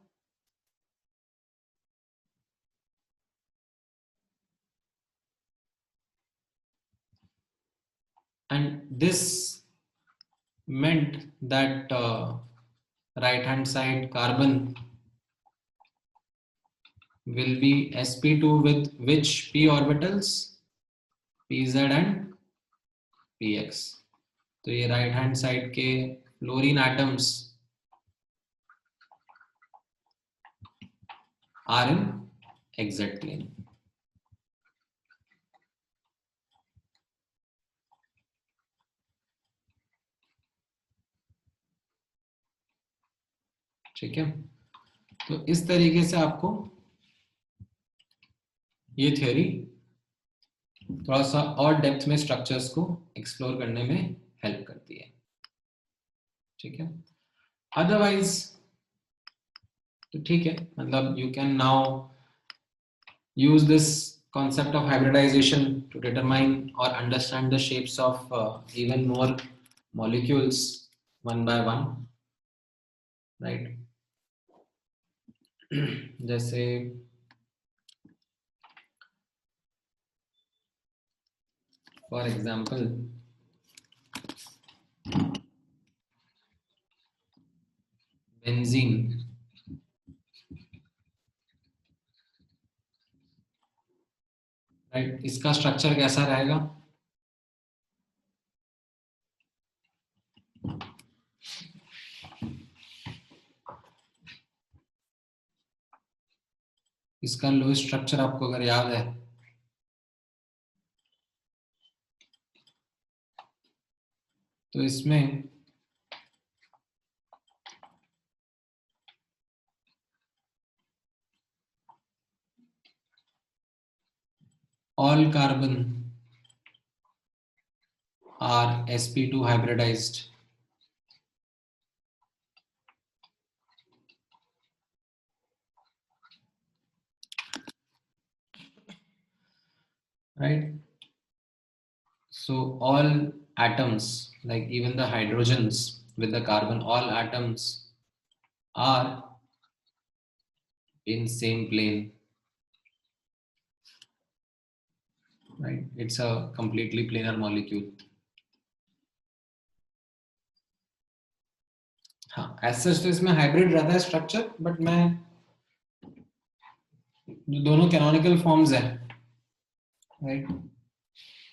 Speaker 1: And this meant that right hand side carbon will be sp2 with which p orbitals? pz and px. तो ये right hand side के fluorine atoms are in exact plane. ठीक है, तो इस तरीके से आपको ये थ्योरी थोड़ा सा और डेप्थ में स्ट्रक्चर्स को एक्सप्लोर करने में हेल्प करती है. ठीक है, अदरवाइज तो ठीक है, मतलब you can now use this concept of hybridization to determine or understand the shapes of even more molecules one by one, right? जैसे for example benzene, राइट, इसका स्ट्रक्चर कैसा रहेगा? इसका लो स्ट्रक्चर आपको अगर याद है तो इसमें all carbon are sp2 hybridized, right? So all atoms, like even the hydrogens with the carbon, all atoms are in same plane, right? It's a completely planar molecule. हाँ, as such तो इसमें hybrid रहता है structure, but मैं जो दोनों canonical forms है, right,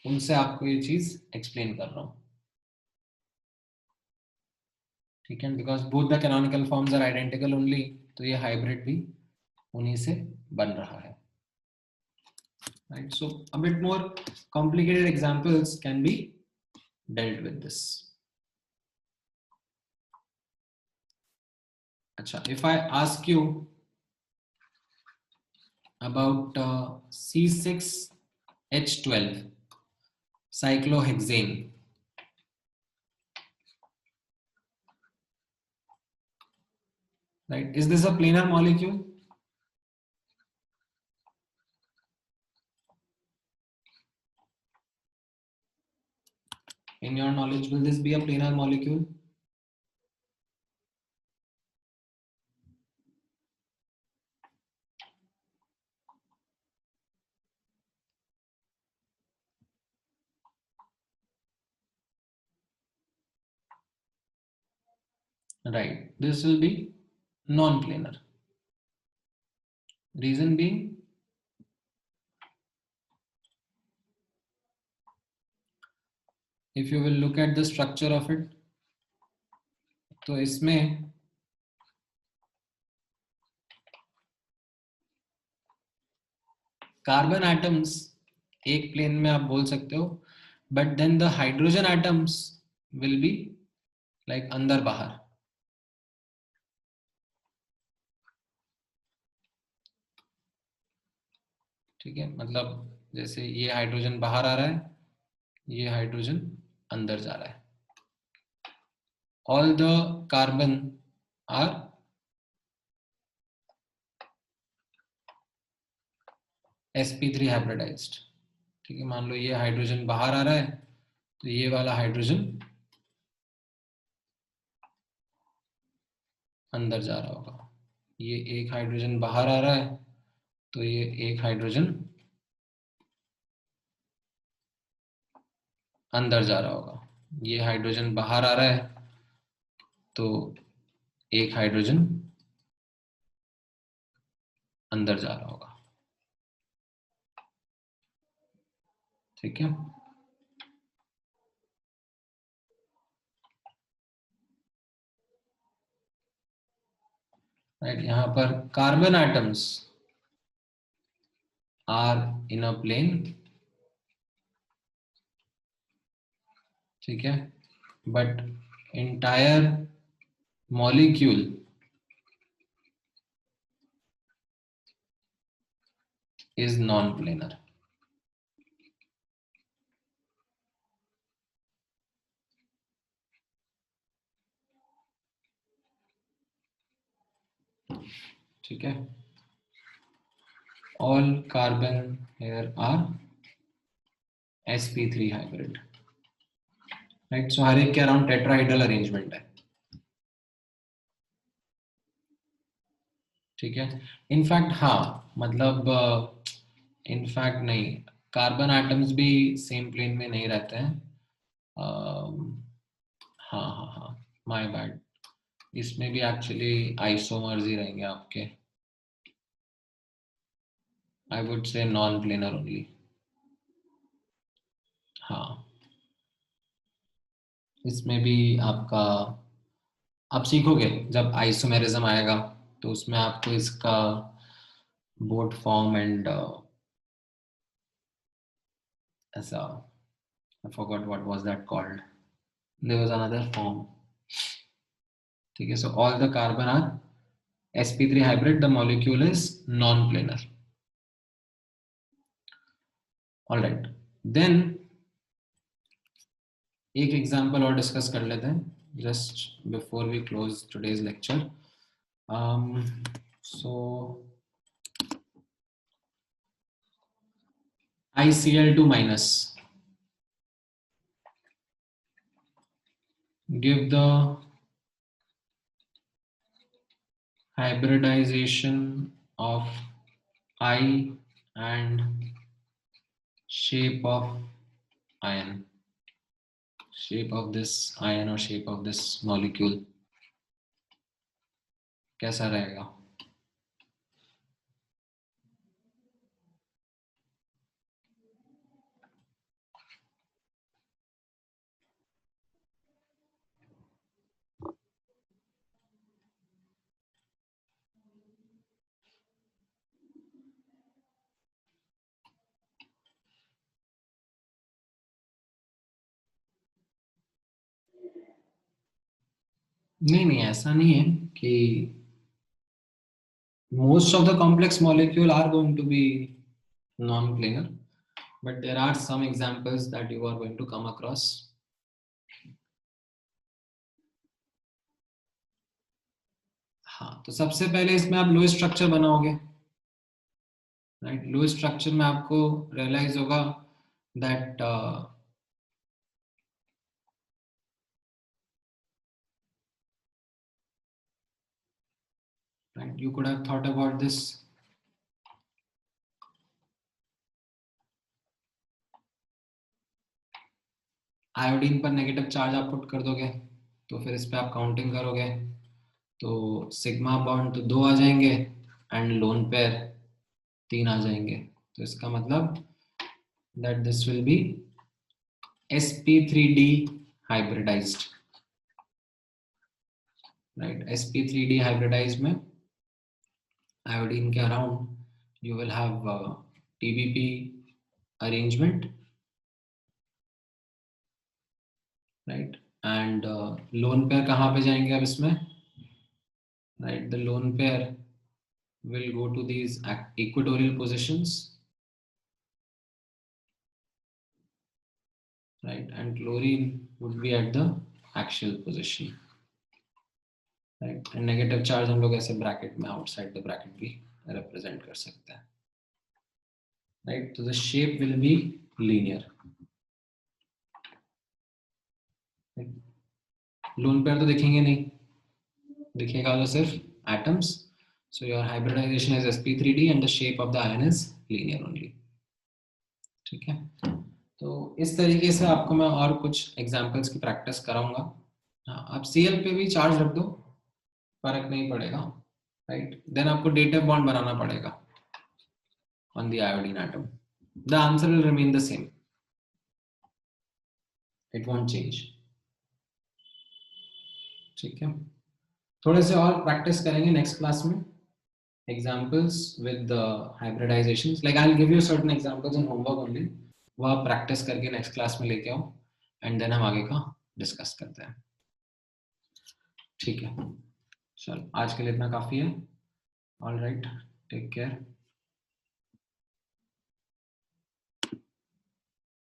Speaker 1: उनसे आपको ये चीज एक्सप्लेन कर रहा हूँ, ठीक है, because both the canonical forms are identical only, तो ये हाइब्रिड भी उन्हीं से बन रहा है, right? So a bit more complicated examples can be dealt with this. अच्छा, if I ask you about C6H12 cyclohexane, right? Is this a planar molecule? In your knowledge, will this be a planar molecule? Right, this will be non-planar. Reason being, if you will look at the structure of it, तो इसमें carbon atoms एक plane में आप बोल सकते हो, but then the hydrogen atoms will be like अंदर बाहर, ठीक है, मतलब जैसे ये हाइड्रोजन बाहर आ रहा है, ये हाइड्रोजन अंदर जा रहा है, all the carbon are sp3 hybridised, ठीक है, मान लो ये हाइड्रोजन बाहर आ रहा है, तो ये वाला हाइड्रोजन अंदर जा रहा होगा, ये एक हाइड्रोजन बाहर आ रहा है, तो ये एक हाइड्रोजन अंदर जा रहा होगा, ये हाइड्रोजन बाहर आ रहा है, तो एक हाइड्रोजन अंदर जा रहा होगा, ठीक है। राइट, यहाँ पर carbon atoms are in a plane, ठीक है, but entire molecule is non-planar. ठीक है, all carbon here are sp3 hybrid, right. So हर एक के अराउंड टेट्राहेड्रल अरेंजमेंट है, ठीक है। इनफैक्ट हाँ, मतलब इनफैक्ट नहीं, कार्बन एटम्स भी सेम प्लेन में नहीं रहते हैं। हाँ हाँ हाँ, माय बैड, इसमें भी एक्चुअली आइसोमर्स ही रहेंगे आपके, I would say non planar only. हाँ, इसमें भी आपका, आप सीखोगे जब आइसोमेरिज्म आएगा तो उसमें आपको इसका बोट फॉर्म एंड ऐसा, I forgot what was that called. There was another form. ठीक है, so all the carbon are sp3 hybrid. The molecule is non-planar. All right. Then एक example और discuss कर लेते हैं just before we close today's lecture. So ICl2 minus. Give the hybridization of I and shape of ion, shape of this ion or shape of this molecule कैसा रहेगा? नहीं, ऐसा नहीं है कि most of the complex molecule are going to be non-planar, but there are some examples that you are going to come across. हाँ, तो सबसे पहले इसमें आप लुईस स्ट्रक्चर बनाओगे, राइट। लुईस स्ट्रक्चर में आपको रियलाइज होगा that right, you could have thought about this. Iodine पर नेगेटिव चार्ज आप पुट कर दोगे तो फिर इस पे आप काउंटिंग करोगे तो सिग्मा बॉन्ड तो 2 आ जाएंगे एंड लोन पेयर 3 आ जाएंगे, तो इसका मतलब that this will be sp3d hybridized, right। sp3d hybridized में iodine के around you will have TBP arrangement, right, and lone pair कहाँ पे जाएंगे अब इसमें, right, the lone pair will go to these equatorial positions, right, and chlorine would be at the axial position, right, and negative charge हम लोग ऐसे bracket में outside the bracket भी represent कर सकते हैं, right, so the shape will be linear, right? lone pair तो दिखेंगे नहीं, दिखेगा तो सिर्फ atoms, so your hybridization is sp3d and the shape of the ion is linear only, ठीक है। तो इस तरीके से आपको मैं और कुछ एग्जांपल्स की प्रैक्टिस कराऊंगा। हाँ, आप Cl पे भी चार्ज रख दो, फर्क नहीं पड़ेगा, राइट। देन आपको डेटिव बॉन्ड बनाना पड़ेगा on the iodine atom, the answer will remain the same, it won't change, ठीक है। थोड़े से और प्रैक्टिस करेंगे नेक्स्ट क्लास में, examples with hybridisations, like I will give you certain examples in homework only, वो आप प्रैक्टिस करके नेक्स्ट क्लास में लेके आओ एंड देन हम आगे का डिस्कस करते हैं, ठीक है। चलो आज के लिए इतना काफी है, ऑल राइट, टेक केयर।